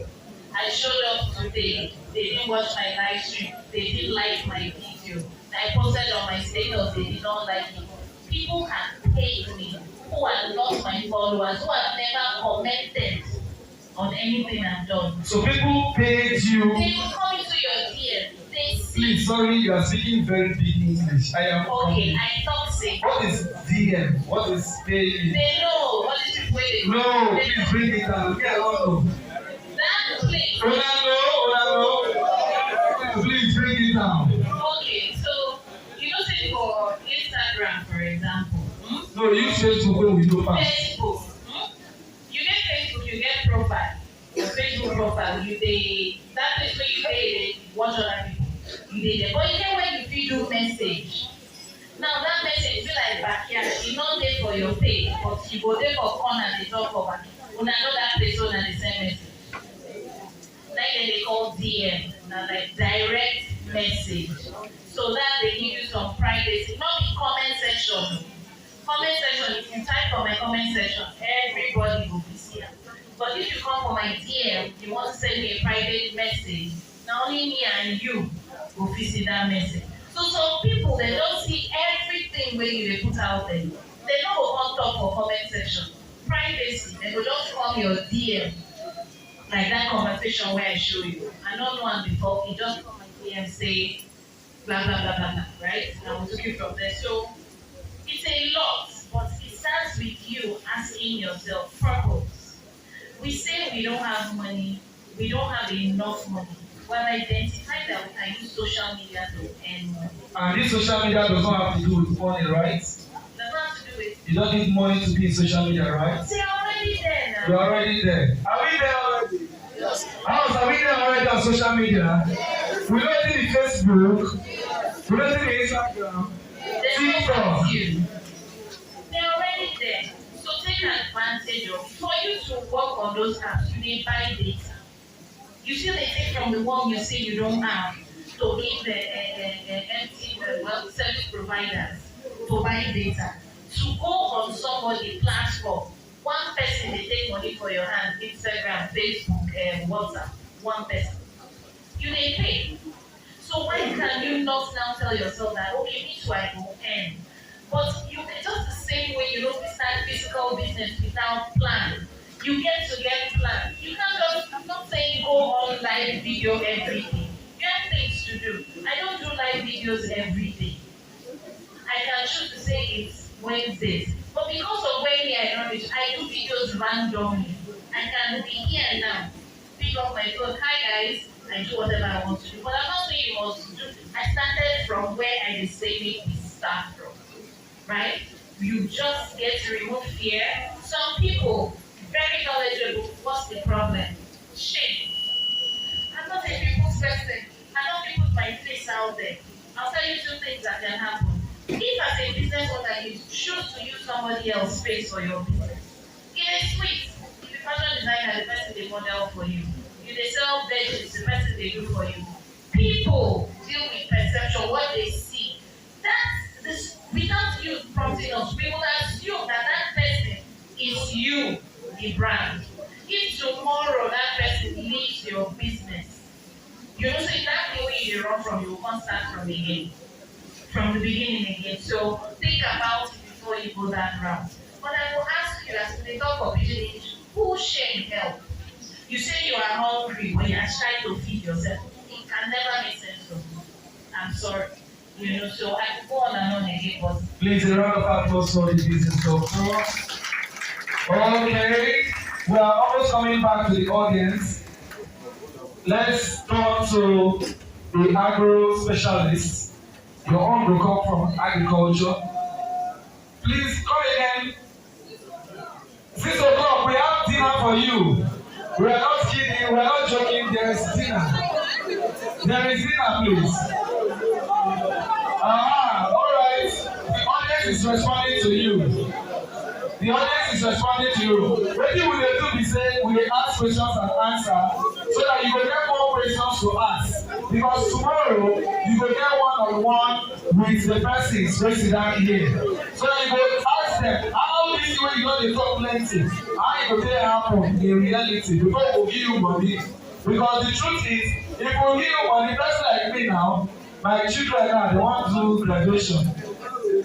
I showed up today, they didn't watch my live stream, they didn't like my video. I posted on my status, they did not like it. People have paid me who are not my followers, who have never commented on anything I've done. So people paid you. They will come into your DM. They see. Please, sorry, you are speaking very big English. I am. Okay, I talk sick. What is DM? What is paying? They know. All these people they No, they please know. bring it down. Yeah, I don't know. That place. Ronaldo. Please bring it down. Okay, so you know, say for Instagram, for example. No, you Facebook when we go past. Facebook. You get Facebook, you get profile. Your Facebook profile, that place where you pay, they watch other people. You did it. But you get when you feed message. Now that message be like backyard, e no dey for your page, but you go there for corner, dey talk about. Una know that place, una the same message. Like they call DM, na like direct message. So that they give you some privacy, not the comment section. Comment section, if you type for my comment section, everybody will be see am. But if you come for my DM, you want to send me a private message, na only me and you go fit see that message. So some people they don't see everything wey you dey put out there. They no go come talk for comment section. Privacy, they go just come your DM. Like that conversation where I show you. I don't know am before, he just come my DM say blah blah blah blah blah, right? And we took it from there. So it's a lot, but it starts with you asking yourself purpose. We say we don't have money, we don't have enough money. Well, identify that we can use social media to earn money. And this social media does not have to do with money, right? Does not have to do with. You don't need money to be in social media, right? They're already there now. You're already there. Are we there already? Yes. How are we there already on social media? We don't need Facebook. We don't need Instagram. TikTok. They're already there. So take advantage of. For you to work on those apps, you need buy data. You see, they take from the one you say you don't have to give the empty service providers to buy data. To go on somebody's platform, one person they take money for your hand, Instagram, Facebook, WhatsApp, one person. You may pay. So why can you not now tell yourself that, okay, me too, I go earn. But you can just the same way you don't start physical business without plan. You get plan. You can't just, I'm not saying go on live video every day. You have things to do. I don't do live videos every day. I can choose to say it's Wednesdays. But because of where I don't reach, I do videos randomly. I can be here now. Pick up my phone. Hi guys. I do whatever I want to do. But I'm not saying you must do. I started from where I just say we start from. Right? You just get to remove fear. Some people very knowledgeable. What's the problem? Shame. I'm not a people's person. I don't put my face out there. I'll tell you two things that can happen. If as a business owner you choose to use somebody else's space for your business, it is sweet. If the fashion designer, the person they model for you. If they sell veggies, the person they do for you. People deal with perception, what they see. That's this without you prompting us, we will assume that that person is you. The brand. If tomorrow that person leaves your business, you know, so that's the way you run from, you will come start from again, from the beginning again. So think about it before you go that route. But I will ask you, as we talk of business, who shame help? You say you are hungry when you are trying to feed yourself. It can never make sense to me. I'm sorry. You know, so I could go on and on again, but please a round of applause for the business doctor. Okay, we are almost coming back to the audience. Let's turn to the agro specialist. Your own will come from agriculture. Please come again. 6 o'clock, we have dinner for you. We are not kidding, we are not joking, there is dinner. There is dinner, please. Alright. The audience is responding to you. The audience is responding to you. What we will do is say we will ask questions and answer so that you will get more questions to ask. Because tomorrow you will get one-on-one with the persons raising down here. So that you will ask them how this way you know they talk plenty. How it will happen in reality before we will give you money. Because the truth is, if we give you money, person like me now, my children now, they want to do graduation.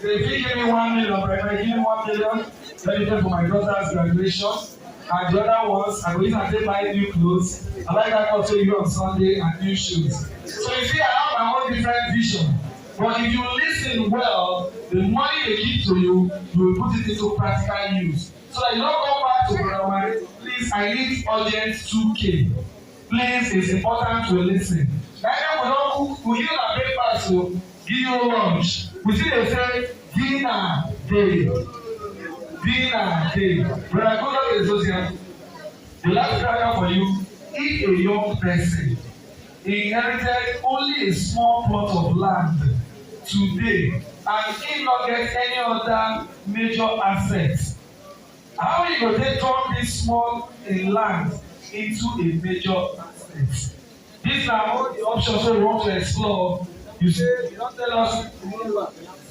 If you give me 1 million, if I give me 1 million, let me pay for my daughter's graduation. And the other ones, I go in and they buy new clothes. I like that also you on Sunday and new shoes. So you see, I have my own different vision. But if you listen well, the money they give to you, you will put it into practical use. So that you don't come back to grammar. Please, I need urgent 2K. Please, it's important to listen. Right now, we don't cook, we give a breakfast, so give you lunch. We see they say dinner day. Dinner day. When I go to the social, the last prayer for you, if a young person inherited only a small plot of land today and he not get any other major assets, how you go take turn this small land into a major asset? These are all the options we want to explore. You say, you don't tell us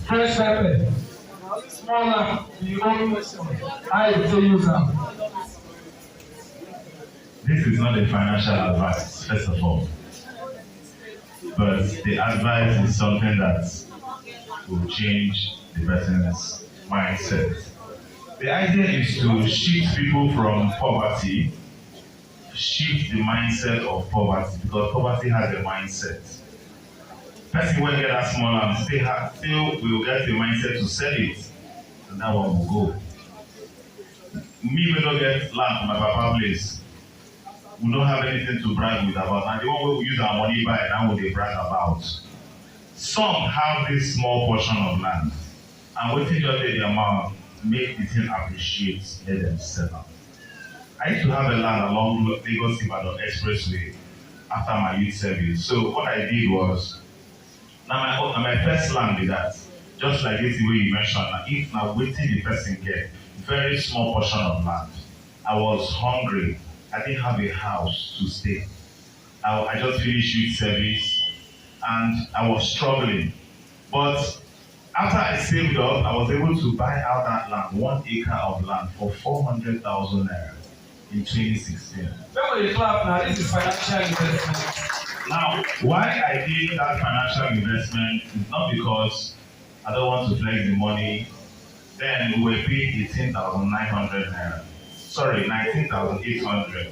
fresh pepper. Smaller, the old question. I will use them. This is not a financial advice, first of all. but the advice is something that will change the person's mindset. The idea is to shift people from poverty, shift the mindset of poverty, because poverty has a mindset. Person will get that small and still will get the mindset to sell it, and that one will go. Me, we don't get land from my papa place. We don't have anything to brag with about, and the one way we use our money buy, that what they brag about. Some have this small portion of land, and waiting just their mouth make the thing appreciate, let them sell. I used to have a land along Lagos-Ibadan Expressway after my youth service. So what I did was, now my first land be that, just like this way you mentioned, if now waiting the person get very small portion of land. I was hungry. I didn't have a house to stay. I just finished youth service and I was struggling. But after I saved up, I was able to buy out that land, 1 acre of land for 400,000 naira in 2016. When we clap now, this is financial investment. Now, why I did that financial investment is not because I don't want to flex the money. Then we were paid 18,900 naira. Sorry, 19,800.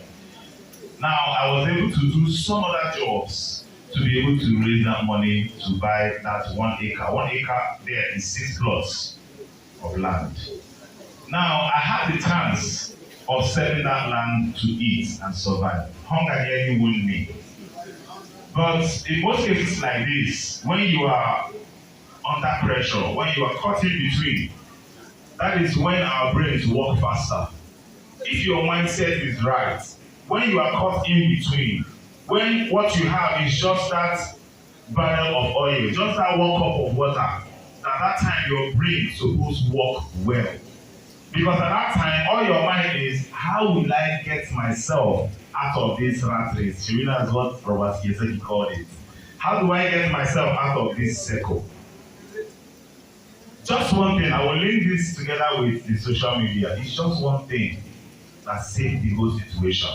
Now, I was able to do some other jobs to be able to raise that money to buy that 1 acre. 1 acre there is 6 plots of land. Now, I had the chance of selling that land to eat and survive. Hunger nearly wounded me. But in most cases like this, when you are under pressure, when you are caught in between, that is when our brains work faster. If your mindset is right, when you are caught in between, when what you have is just that barrel of oil, just that 1 cup of water, at that time your brain is supposed to work well. Because at that time, all your mind is, how will I get myself out of this rat race? Shirina is what Robert Kiyosaki called it. How do I get myself out of this circle? Just one thing, I will link this together with the social media. It's just one thing that saved the whole situation.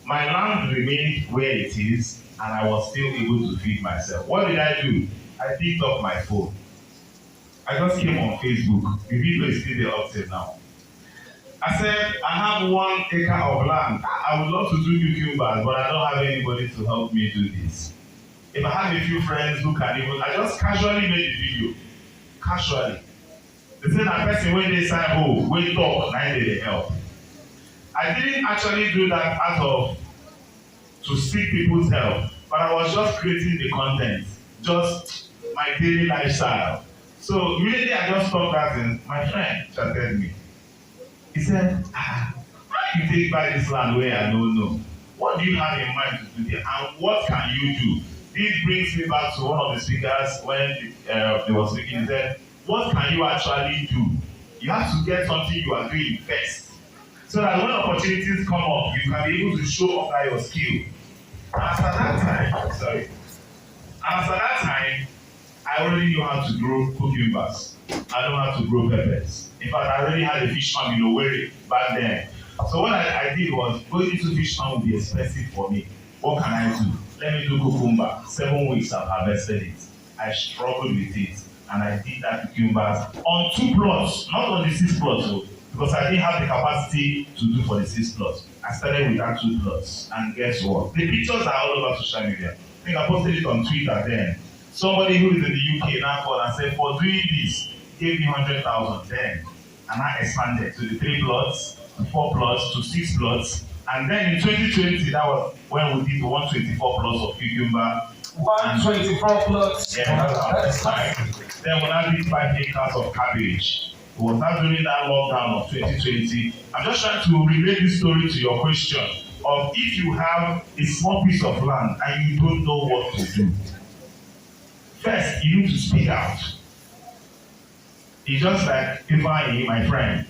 My land remained where it is, and I was still able to feed myself. What did I do? I picked up my phone. I just came on Facebook. The video is still there up till now. I said, I have 1 acre of land. I would love to do cucumbers, but I don't have anybody to help me do this. If I have a few friends who can even, I just casually made the video. Casually. The same person when they say, oh, we talk, now they help. I didn't actually do that out of to seek people's help, but I was just creating the content, just my daily lifestyle. So immediately I just stopped that and my friend chatted me. He said, how you take back this land where I don't know? What do you have in mind to do there? And what can you do? This brings me back to one of the speakers when they were speaking. He said, what can you actually do? You have to get something you are doing first. So that when opportunities come up, you can be able to show off that your skill. And as at that time, I already knew how to grow cucumbers. I know how to grow peppers. In fact, I already had a fish farm in Owerri back then. So what I did was, going into fish farm would be expensive for me. What can I do? Let me do cucumber. 7 weeks I've harvested it. I struggled with it. And I did that cucumbers on 2 plots, not on the 6 plots, because I didn't have the capacity to do for the 6 plots. I started with that 2 plots. And guess what? The pictures are all over social media. I think I posted it on Twitter then. Somebody who is in the UK now called and said, for doing this, gave me 100,000 then. And I expanded to the 3 plots, to 4 plots, to 6 plots. And then in 2020, that was when we did the 124 plots of cucumber. 124 plots. Yeah, that's fine. Then when I did 5 acres of cabbage, it was not during that lockdown of 2020. I'm just trying to relate this story to your question of if you have a small piece of land and you don't know what to do. First, you need to speak out. It's just like Ifeanyi, my friend.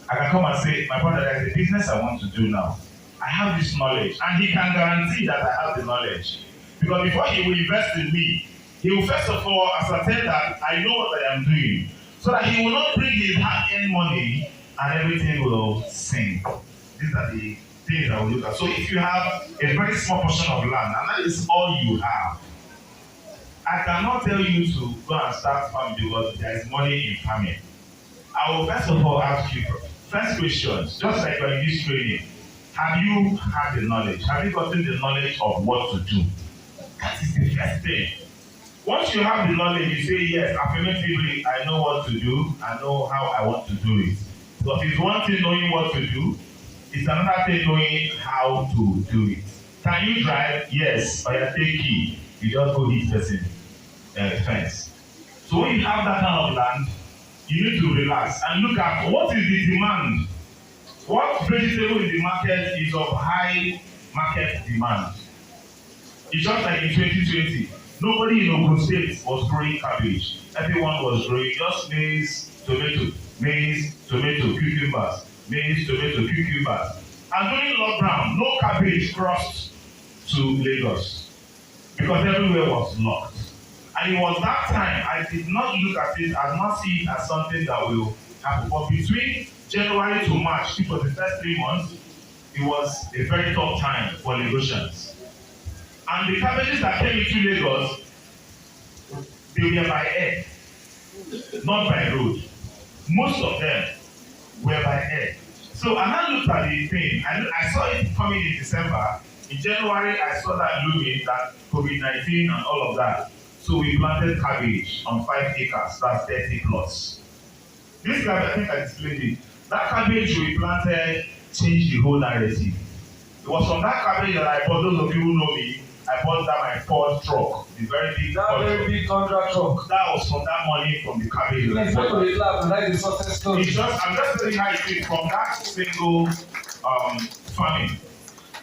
I can come and say, my brother, there's a business I want to do now. I have this knowledge, and he can guarantee that I have the knowledge. Because before he will invest in me, he will first of all ascertain that I know what I am doing, so that he will not bring his hard-earned money and everything will sink. These are the things that we look at. So if you have a very small portion of land, and that is all you have, I cannot tell you to go and start farming because there is money in farming. I will first of all ask you first questions, just like you're in this training. Have you had the knowledge? Have you gotten the knowledge of what to do? That is the first thing. Once you have the knowledge, you say, yes, affirmatively, I know what to do, I know how I want to do it. But it's one thing knowing what to do, it's another thing knowing how to do it. Can you drive? Yes, but you take key. You just go hit person fence. So when you have that kind of land, you need to relax and look at what is the demand. What vegetable in the market is of high market demand? It's just like in 2020. Nobody in Ogun State was growing cabbage. Everyone was growing just maize, tomato, cucumbers, maize, tomato, cucumbers. And during lockdown, no cabbage crossed to Lagos because everywhere was locked. And it was that time I did not look at it, I did not see it as something that will happen. But between January to March, which was the first 3 months, it was a very tough time for Lagosians. And the cabbages that came into Lagos, they were by air, not by road. Most of them were by air. So I now looked at the thing, and I saw it coming in December. In January, I saw that looming, that COVID-19 and all of that. So we planted cabbage on 5 acres, that's 30 plots. This cabbage, I think I displayed it. That cabbage we planted changed the whole narrative. It was from that cabbage that I bought, those of you who know me, I bought that my Ford truck, the very big contract truck. That was from that money from the cabbage. It's not to laugh, like the success story. It's just, I'm just telling you how it is from that single farming.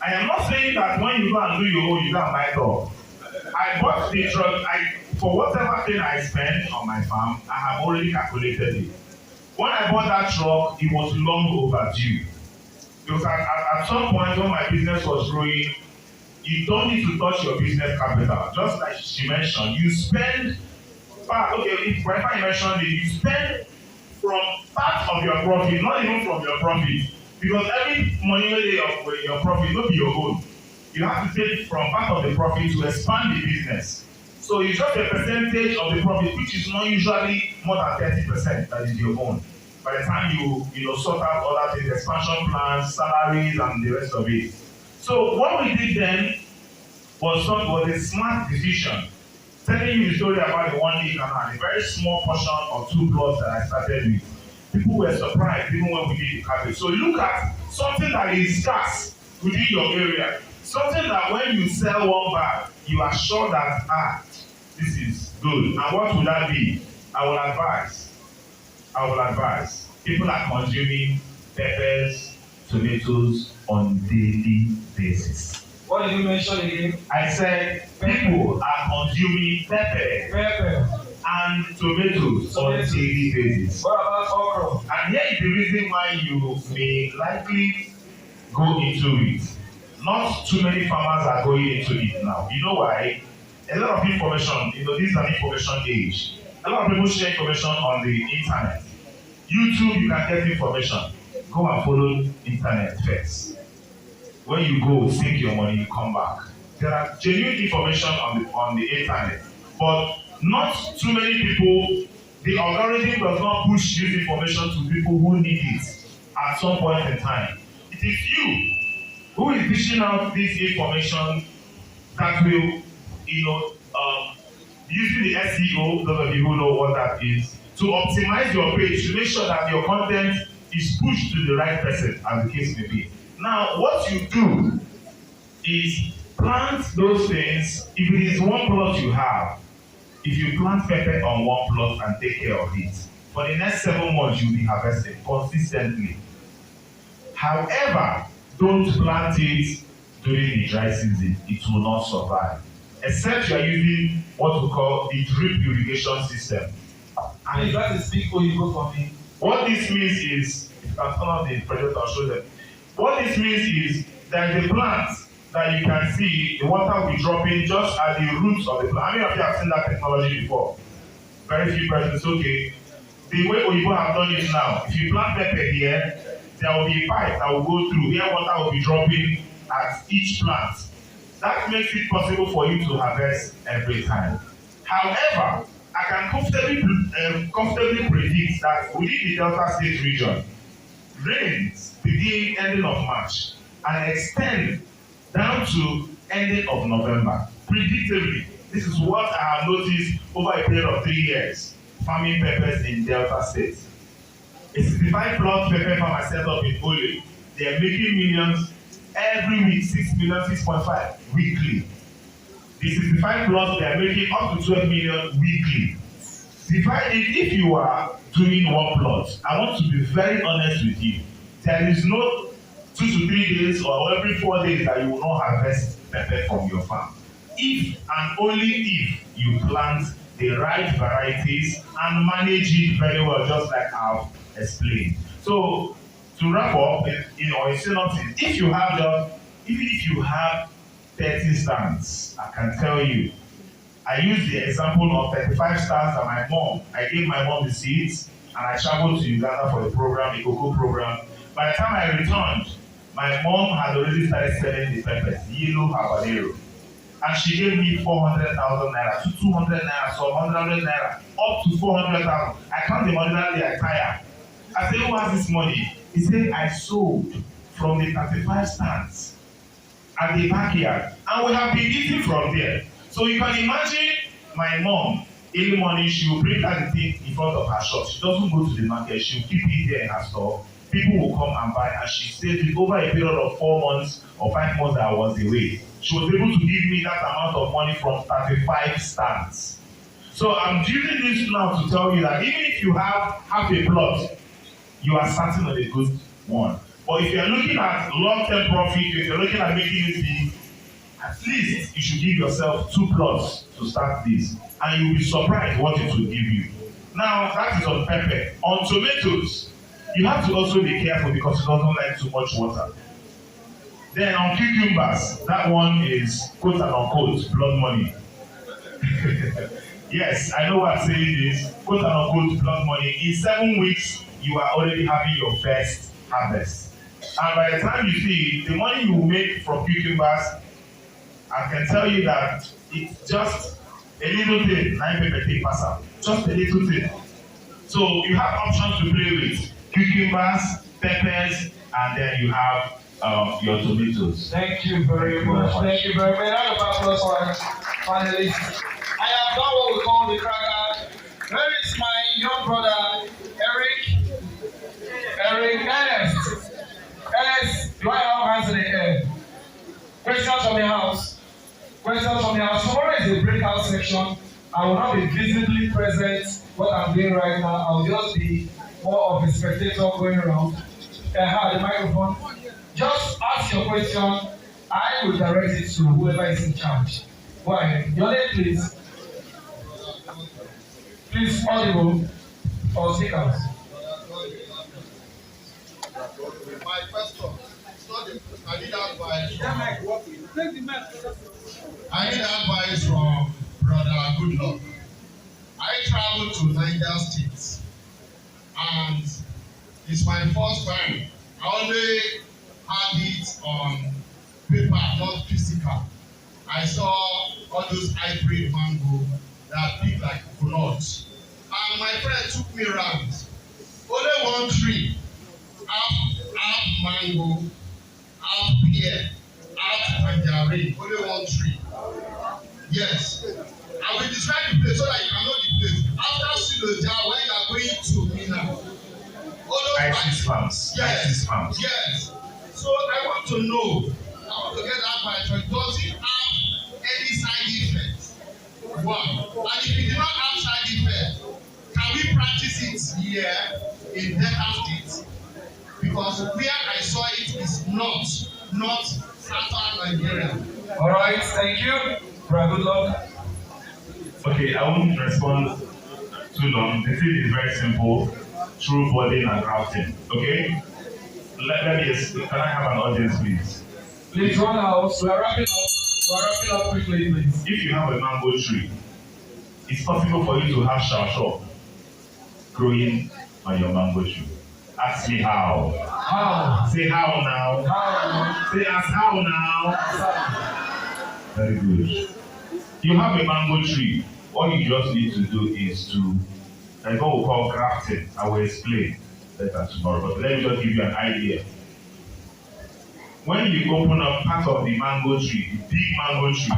I am not saying that when you go and do your own, you go and buy dog. I bought the truck, for whatever thing I spend on my farm, I have already calculated it. When I bought that truck, it was long overdue. Because at some point when my business was growing, you don't need to touch your business capital. Just like she mentioned, you spend if whenever you mentioned it, you spend from part of your profit, not even from your profit. Because every money of your profit will be your own. You have to take from part of the profit to expand the business. So it's just a percentage of the profit, which is not usually more than 30% that is your own. By the time you sort out other things, expansion plans, salaries, and the rest of it. So what we did then was a smart decision. Telling you the story about the 1 acre land, a very small portion of 2 plots that I started with. People were surprised even when we did the cabbage. So look at something that is scarce within your area. Something that when you sell one bag, you are sure that this is good. And what would that be? I will advise. People are consuming peppers, tomatoes on daily basis. What did you mention again? I said people are consuming pepper and tomatoes on daily basis. What about okra? And here is the reason why you may likely go into it. Not too many farmers are going into it now. You know why? A lot of information, this is an information age. A lot of people share information on the internet. YouTube, you can get information. Go and follow internet first. When you go, sink your money, you come back. There are genuine information on the internet, but not too many people. The algorithm does not push this information to people who need it at some point in time. It is you who is dishing out this information that will, using the SEO, those of you who know what that is, to optimize your page, to make sure that your content is pushed to the right person, as the case may be. Now, what you do is plant those things. If it is one plot you have, if you plant pepper on one plot and take care of it, for the next 7 months you'll be harvesting consistently. However, don't plant it during the dry season. It will not survive. Except you are using what we call the drip irrigation system. And that is big Oyibo for me. What this means is, if you can turn on the projector, I'll show them. What this means is that the plants that you can see, the water will be dropping just at the roots of the plant. How many of you have seen that technology before? Very few persons. Okay. The way Oyibo have done it now, if you plant pepper here, there will be a pipe that will go through. Here water will be dropping at each plant. That makes it possible for you to harvest every time. However, I can comfortably predict that within the Delta State region, rains begin ending of March and extend down to ending of November. Predictably, this is what I have noticed over a period of 3 years farming peppers in Delta State. A 65-plot pepper farmer set up in Ole. They are making millions every week, 6 million, 6.5 weekly. The 65 plots, they are making up to 12 million weekly. Divided, if you are doing one plot, I want to be very honest with you. There is no 2 to 3 days or every 4 days that you will not harvest pepper from your farm. If and only if you plant the right varieties and manage it very well, just like I've explained. So to wrap up, or say nothing, even if you have 30 stands, I can tell you, I use the example of 35 stands that I gave my mom the seeds, and I traveled to Uganda for a program, a cocoa program. By the time I returned, my mom had already started selling the peppers, yellow habanero. And she gave me 400,000 naira, to 200 naira, so 100 naira, up to 400,000. I count the money that day, I tire. I said, who has this money? He said, I sold from the 35 stands at the backyard, and we have been eating from there. So you can imagine my mom, early morning, she will bring out the thing in front of her shop. She doesn't go to the market, she will keep it there in her store. People will come and buy, and she said it over a period of 4 months or 5 months that I was away. She was able to give me that amount of money from 35 stands. So I'm using this now to tell you that even if you have half a plot, you are starting on a good one. But if you are looking at long-term profit, if you're looking at making it big, at least you should give yourself 2 plots to start this, and you'll be surprised what it will give you. Now, that is on pepper. On tomatoes, you have to also be careful because it doesn't like too much water. Then on cucumbers, that one is quote and unquote blood money. Yes, I know what I'm saying is quote and unquote blood money. In 7 weeks, you are already having your first harvest. And by the time you see the money you make from cucumbers, I can tell you that it's just a little thing, 9 paper take pass out. Just a little thing. So you have options to play with. Cucumbers, peppers, and then you have your tomatoes. Thank you very much. Thank you very much. Round of applause for our finalists. I have done what we call the cracker. Where is my young brother, Eric? Ernest. Ernest, do I have hands in the air? Questions from the house. Questions from the house. Tomorrow is a breakout section. I will not be visibly present what I'm doing right now. I will just be more of a spectator going around. The microphone. Just ask your question. I will direct it to whoever is in charge. Go ahead. Your name, please. Please, audible or speakers. My question. I need advice from Brother Goodluck. I traveled to Niger State, and it's my first time. I only had it on paper, not physical. I saw all those hybrid mango that big like coconut. And my friend took me around. Only one tree, half mango, half pear, half tangerine. Only one tree. Yes. I will describe the place so that you can know the place. After Siloja, when you are going to Mina. Isis farms. Yes. Isis farms. Yes. So I want to know. I want to get advice. Does it have any side effects? One. And if it did not have side effects, can we practice it here in Delta State? Because where I saw it is not Southern Nigeria. All right, thank you. Good luck. Okay, I won't respond too long. The thing is very simple. True budding and grafting. Okay? Let me can I have an audience, please? Please run out. We are wrapping up quickly, please. If you have a mango tree, it's possible for you to have shawshaw growing on your mango tree. Ask me how. How? Say how now. How? Say ask how now. Very good. You have a mango tree. What you just need to do is to, like what we call grafting. I will explain later tomorrow, but let me just give you an idea. When you open up part of the mango tree, the big mango tree,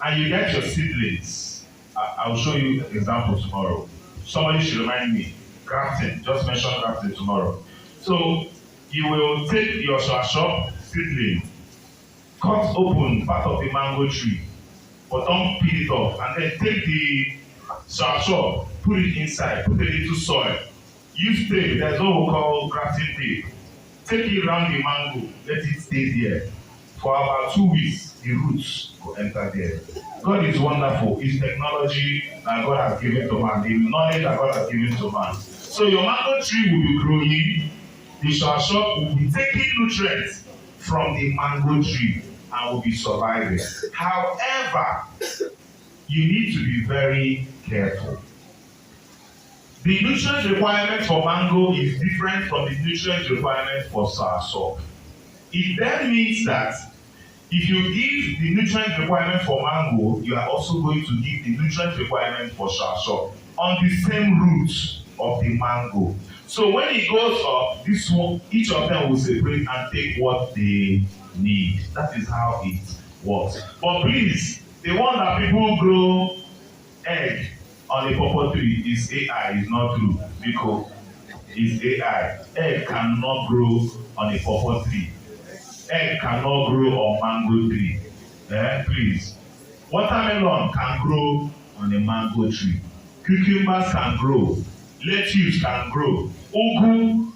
and you get your seedlings, I'll show you example tomorrow. Somebody should remind me. Grafting, just mention grafting tomorrow. So you will take your shop seedling, cut open part of the mango tree, but don't peel it off, and then take the shop, put it inside, put a little soil. Use tape, there's what we call grafting tape. Take it around the mango, let it stay there. For about 2 weeks, the roots will enter there. God is wonderful. It's technology that God has given to man, the knowledge that God has given to man. So your mango tree will be growing, the shop will be taking nutrients from the mango tree and will be surviving. However, you need to be very careful. The nutrient requirement for mango is different from the nutrient requirement for soursop. It then means that if you give the nutrient requirement for mango, you are also going to give the nutrient requirement for soursop on the same root of the mango. So when it goes up, this one, each of them will separate and take what they need. That is how it works. But please, the one that people grow egg on a pawpaw tree is AI, is not true, because it's AI. Egg cannot grow on a pawpaw tree. Egg cannot grow on mango tree. Please. Watermelon can grow on a mango tree. Cucumbers can grow. Lettuce can grow. Ugu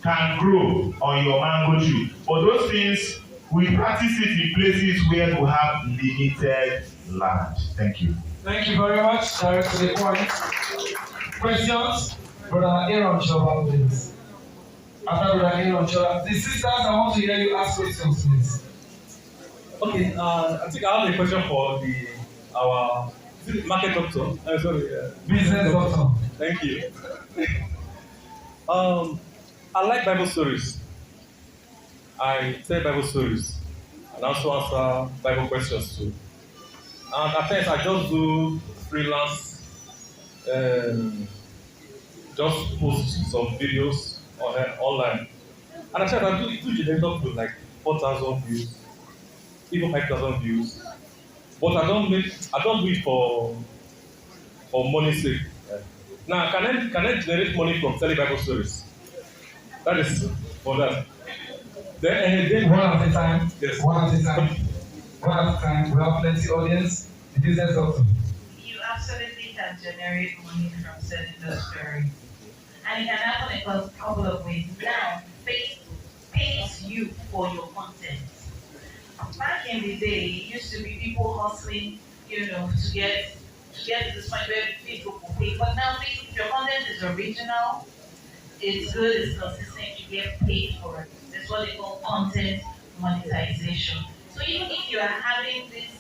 can grow on your mango tree. But those things, we practice it in places where we have limited land. Thank you. Thank you very much. Direct to the point. Questions? Brother Aaron Shoba, please. After Brother Aaron Shoba, the sisters, I want to hear you ask questions, please. Okay, I think I have a question for our market doctor. Business doctor. Thank you. I like Bible stories. I tell Bible stories and also answer Bible questions too. And at times I just do freelance, just post some videos online. And at times I do generate up to like 4,000 views, even 5,000 views. But I don't do it for money's sake. Now, can I generate money from telling Bible stories? That is for that. Then one at a time. Yes. One at a time. One at a time. We have plenty audience. The business doctor. You absolutely can generate money from selling those stories. And it can happen in a couple of ways. Now, Facebook pays you for your content. Back in the day, it used to be people hustling, to get to this point where Facebook will pay. But now, if your content is original, it's good, it's consistent, you get paid for it. That's what they call content monetization. So even if you are having these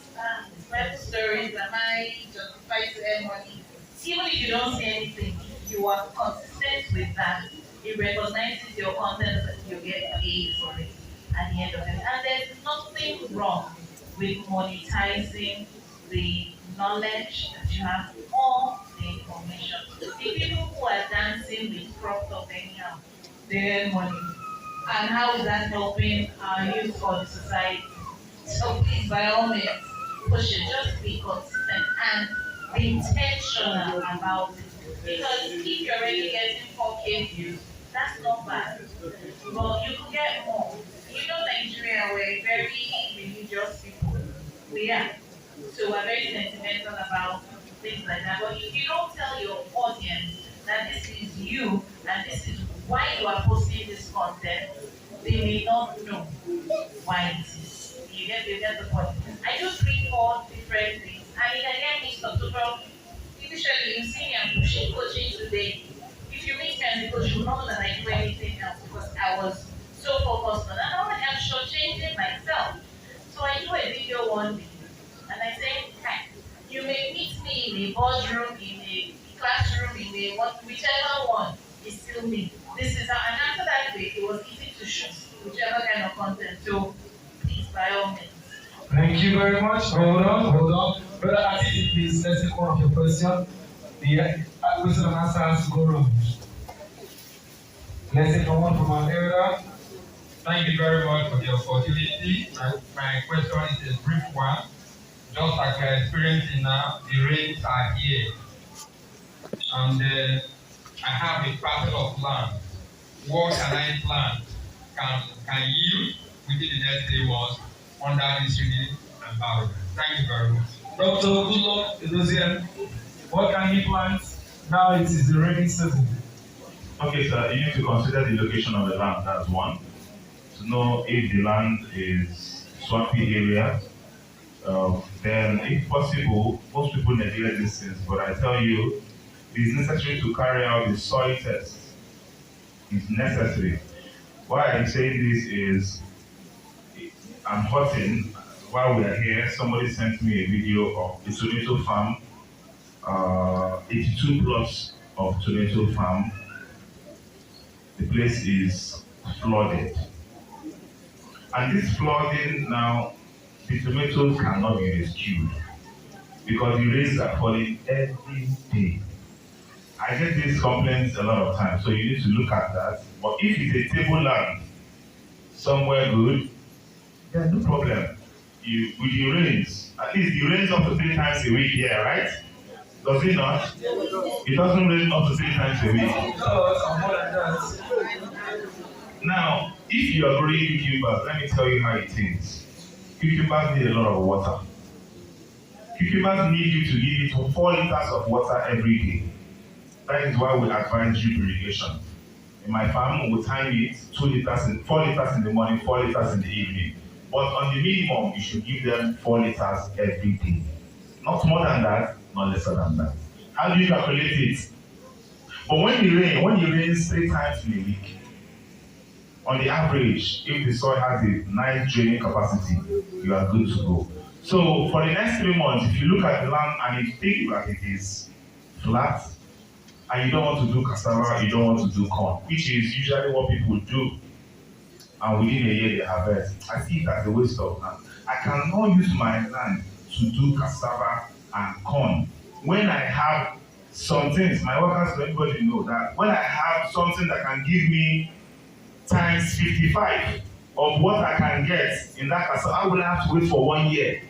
Bible stories that might justify to earn money, even if you don't say anything, if you are consistent with that, it recognizes your content and you get paid for it at the end of it. And there's nothing wrong with monetizing the knowledge that you have or the information. The people who are dancing with crop top anyhow, they earn money. And how is that helping our youth or the society? So please, by all means, push it. Just be consistent and be intentional about it. Because if you're already getting 4K views, that's not bad. But you could get more. Nigeria, we're very religious people. We are. So we're very sentimental about things like that. But if you don't tell your audience that this is you and this is why you are posting this content, they may not know why it is. You get the point. I do 3-4 different things. And it again means Dr. Initially, you see me, I'm pushing coaching today. If you meet me as a coach, you know that I do anything else because I was so focused on that. I'm shortchanging myself. So I do a video one day and I say, hey, you may meet me in a boardroom, in a classroom, in a whichever one is still me. This is how, and after that day, it was easy to shoot whichever kind of content. So please, by all means. Thank you very much. Hold on. Brother Atiti, please, let's take one of your question. The question and answers go round. Let's take one from our elder. Thank you very much for the opportunity. My question is a brief one. Just like we are experiencing now, the rains are here. And I have a parcel of land. What can I plant? Can yield within the next 3 months under this unique environment? Thank you very much. Dr. Goodluck Edozian, what can he plant? Now it is the rainy season. Okay, sir, you need to consider the location of the land, that's one. To know if the land is swampy area, then if possible, most people neglect these things, but I tell you, it is necessary to carry out the soil test. It's necessary. Why I'm saying this is, I'm hurting. While we are here, somebody sent me a video of a tomato farm, 82 plots of tomato farm. The place is flooded. And this flooding now, the tomatoes cannot be rescued because the rains are falling every day. I get these complaints a lot of times, so you need to look at that. But if it's a table land, somewhere good, then no problem. With the rains, at least it rains up to 3 times a week here, right? Does it not? It doesn't rain up to 3 times a week. Now, if you are growing cucumbers, let me tell you how it is. Cucumbers need a lot of water. Cucumbers need you to give it 4 liters of water every day. That is why we advise drip irrigation. In my farm, we time it 4 liters in the morning, 4 liters in the evening. But on the minimum, you should give them 4 liters every day. Not more than that, not lesser than that. How do you calculate it? But when it rains 3 times in a week, on the average, if the soil has a nice draining capacity, you are good to go. So for the next 3 months, if you look at the land and you think that it is flat, and you don't want to do cassava, you don't want to do corn, which is usually what people do, and within a year they harvest. I see it as a waste of land. I cannot use my land to do cassava and corn. When I have some things, my workers, everybody know that when I have something that can give me times 55 of what I can get in that cassava, I will have to wait for 1 year.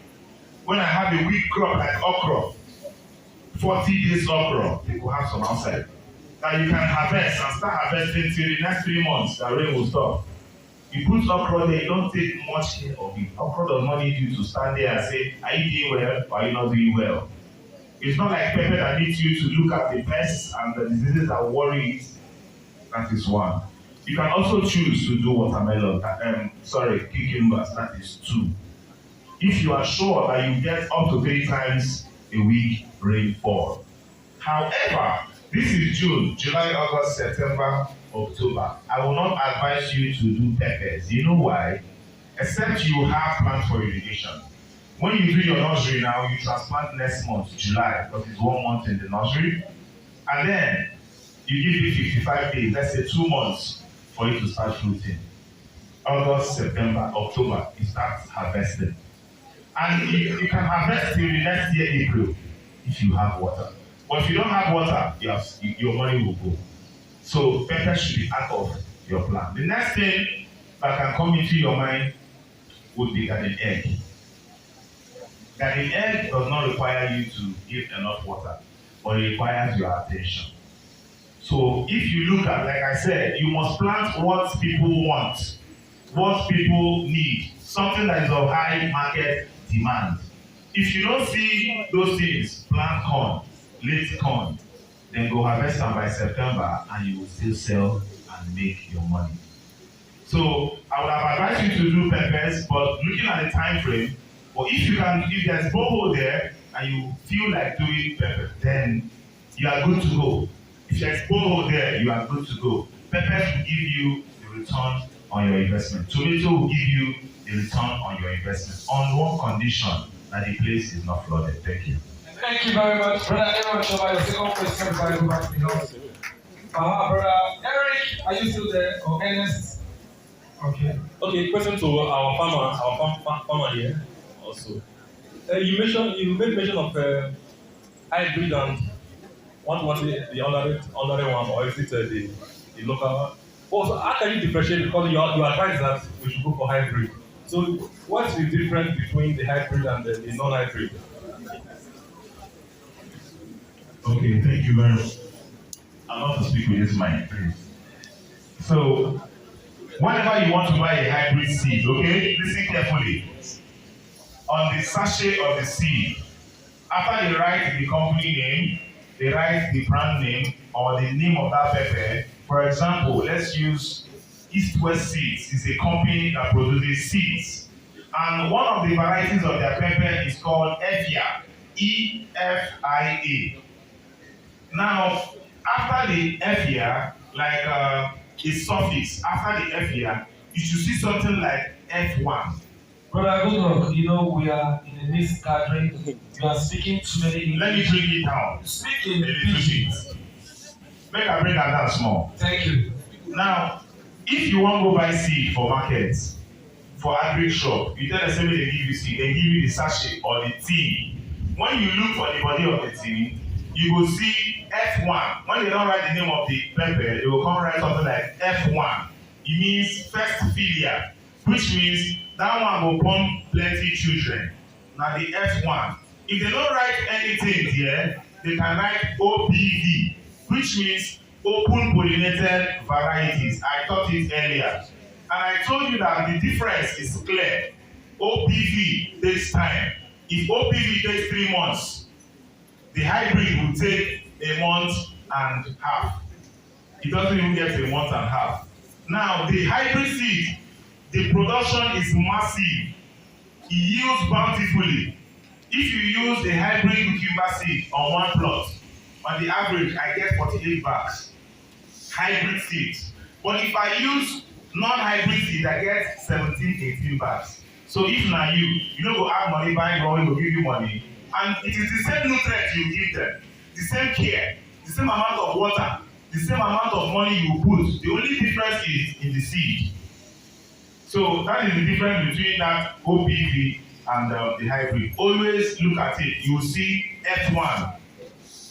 When I have a weak crop like okra, 40 days okra, people have some outside that you can harvest and start harvesting till the next 3 months, the rain will stop. You put okra there, you don't take much care of it. Okra does not need you to stand there and say, are you doing well or are you not doing well? It's not like pepper that needs you to look at the pests and the diseases that worry it. That is one. You can also choose to do watermelon, cucumbers, that is 2. If you are sure that you get up to 3 times a week rainfall. However, this is June, July, August, September, October. I will not advise you to do peppers. You know why? Except you have plans for irrigation. When you do your nursery now, you transplant next month, July, because it's 1 month in the nursery. And then you give it 55 days, let's say 2 months, for it to start fruiting. August, September, October, you start harvesting. And you can harvest till the next year, April, if you have water. But if you don't have water, your money will go. So pepper should be part of your plan. The next thing that can come into your mind would be garden egg. Garden egg does not require you to give enough water, but it requires your attention. So if you look at, like I said, you must plant what people want, what people need, something that is of high market demand. If you don't see those things, plant corn, late corn, then go harvest them by September and you will still sell and make your money. So I would have advised you to do peppers, but looking at the time frame, or if there's borehole there and you feel like doing pepper, then you are good to go. If there's borehole there, you are good to go. Peppers will give you the return on your investment. Tomato will give you the return on your investment on one condition, that the place is not flooded. Thank you. Thank you very much. Brother Aaron, your second question before I go back to the house. Brother Eric, are you still there? Or Ernest? Okay. Okay, question to our farmer here also. You made mention of hybrid and what the honorary one, or is it the local one? Also, how can you differentiate? Because you advise that we should go for hybrid. So, what's the difference between the hybrid and the non-hybrid? Okay, thank you very much. I want to speak with this mic, please. So, whenever you want to buy a hybrid seed, okay, listen carefully. On the sachet of the seed, after they write the company name, they write the brand name or the name of that pepper. For example, let's use East West Seeds. It's a company that produces seeds. And one of the varieties of their pepper is called Efia, E-F-I-A. Now, after the Efia, like a suffix, after the Efia, you should see something like F1. Brother Goodluck, you know we are in a mixed gathering. You are speaking too many English. Let me bring it down. Speak in A little bit. Make I bring that down small. Thank you. Now, if you wan go buy seed for market, for agric shop, you tell them say make they give you seed, they give you the sachet or the tin. When you look for the body of the tin, you go see F1. When they don write the name of the pepper, they will come write something like F1. It means first filial, which means that one go born plenty children. Na the F1. If they don't write anything here, they can write OPV, which means open pollinated varieties. I taught it earlier. And I told you that the difference is clear. OPV takes time. If OPV takes 3 months, the hybrid will take a month and a half. It doesn't even get a month and a half. Now, the hybrid seed, the production is massive. It yields bountifully. If you use a hybrid cucumber seed on one plot, on the average, I get 48 bags. Hybrid seeds. But if I use non-hybrid seed, I get 17, 18 bags. So if na you no go add money buy one wey go give you money. And it is the same nutrient you give them, the same care, the same amount of water, the same amount of money you put. The only difference is in the seed. So that is the difference between that OPV and the hybrid. Always look at it. You will see F1.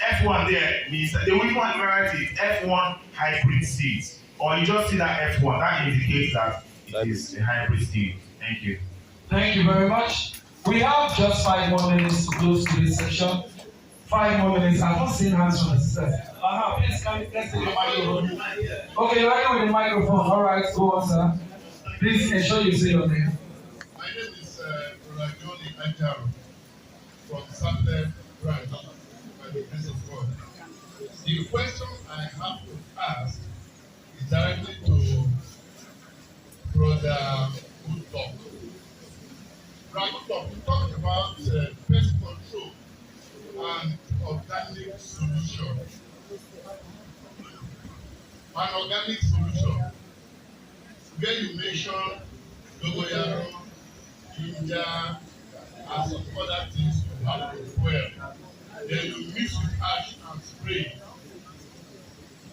F1 there means that they will even write it F1 hybrid seeds. Or you just see that F1. That indicates that it is a hybrid seed. Thank you. Thank you very much. We have just 5 more minutes to close to this section. 5 more minutes. I've not seen hands from the sisters. Please can you let's take the microphone. Okay, you're ready with the microphone. All right, go on, sir. Please ensure you say your name. My name is Olajoni Anjaro from Southern Branch, by the grace of God. The question I have to ask is directly to Brother Goodluck. Brother Goodluck, we talked about pest control and organic solution. An organic solution where you mention dogoyaro, ginger, and some other things you have to well. Then you mix with ash and spray.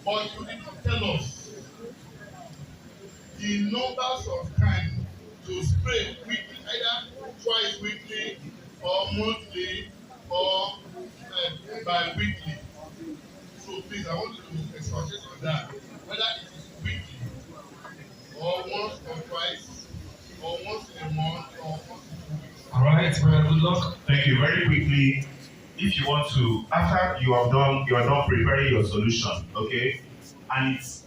But you did not tell us the numbers of times to spray weekly, either twice weekly or monthly or bi-weekly. So please, I want you to expatiate on that, whether it is weekly or once or twice or once in a month or once in 2 weeks. All right, Brother Goodluck. Thank you. Very quickly, if you want to, after you are done preparing your solution, okay, and it's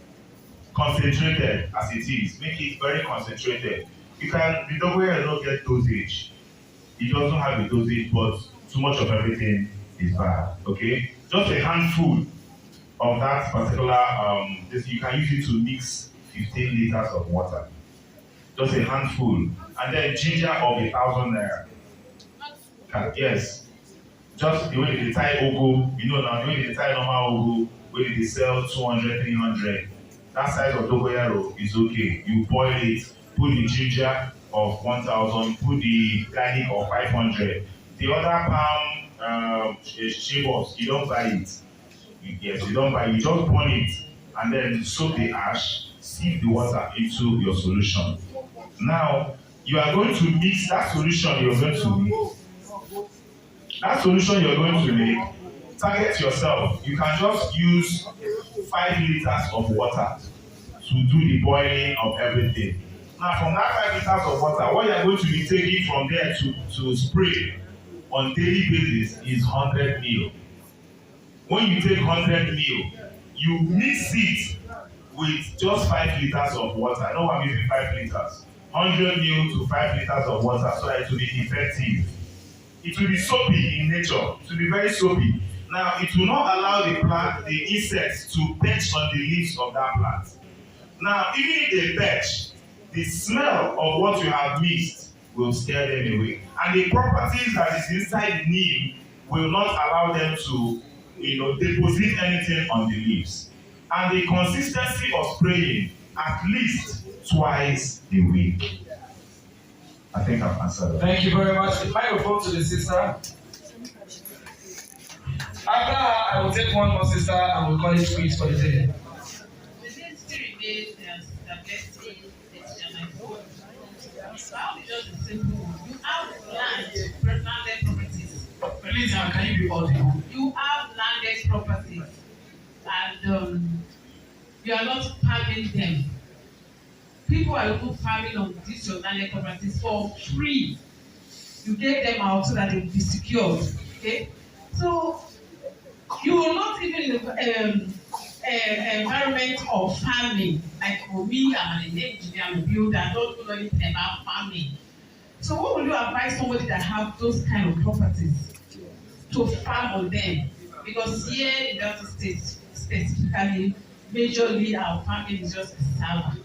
concentrated as it is, make it very concentrated. You can, the dogoyaro not get dosage. It doesn't have a dosage, but too much of everything is bad, okay? Just a handful of that particular, you can use it to mix 15 liters of water. Just a handful. And then ginger of 1,000 naira. Yes. Just the way they tie ugu, you know now, the way they tie normal ugu, where they sell 200, 300. That size of dogoyaro is okay. You boil it, put the ginger of 1,000, put the garlic of 500. The other palm shavers, you don't buy it. Yes, you don't buy it. You just burn it and then soak the ash, sieve the water into your solution. Now, you are going to mix that solution you're going to mix that solution you're going to make, target yourself. You can just use 5 liters of water to do the boiling of everything. Now, from that 5 liters of water, what you're going to be taking from there to spray on daily basis is 100 ml. When you take 100 ml, you mix it with just 5 liters of water. No, I'm using 5 liters. 100 ml to 5 liters of water so that it will be effective. It will be soapy in nature. It will be very soapy. Now, it will not allow the insects to perch on the leaves of that plant. Now, even if they perch, the smell of what you have mixed will scare them away. And the properties that is inside the neem will not allow them to, deposit anything on the leaves. And the consistency of spraying at least twice a week. I think I've answered that. Thank you very much. The microphone to the sister. After her, I will take one more sister and we'll call it quits for the day. Within 3 days, stability, how just a simple one. You have landed properties. Please, can you be audible? You have landed properties, and you are not farming them. People are even farming on these your landed properties for free. You gave them out so that they will be secured. Okay, so you will not even in the environment of farming, like for me, I'm an engineer, I'm a builder, I don't know anything about farming. So what would you advise somebody that have those kind of properties to farm on them? Because here in Delta State, specifically, majorly our farming is just cassava.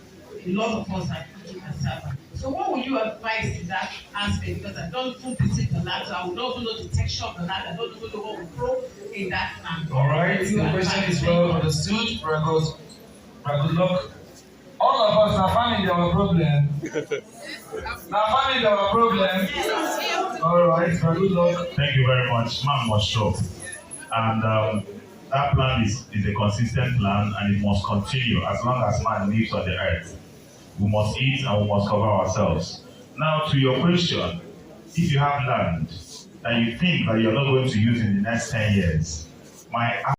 A lot of us are eating cassava. So what would you advise in that aspect? Because I don't even visit the land, so I would not even know the texture of the land, I don't even know what we grow in that land. All right, the question is well understood. Good luck. All of us are finding our problem. Now finding our problem. All right, good luck. Thank you very much. Man must show. And that plan is a consistent plan and it must continue as long as man lives on the earth. We must eat and we must cover ourselves. Now to your question, if you have land that you think that you're not going to use in the next 10 years, my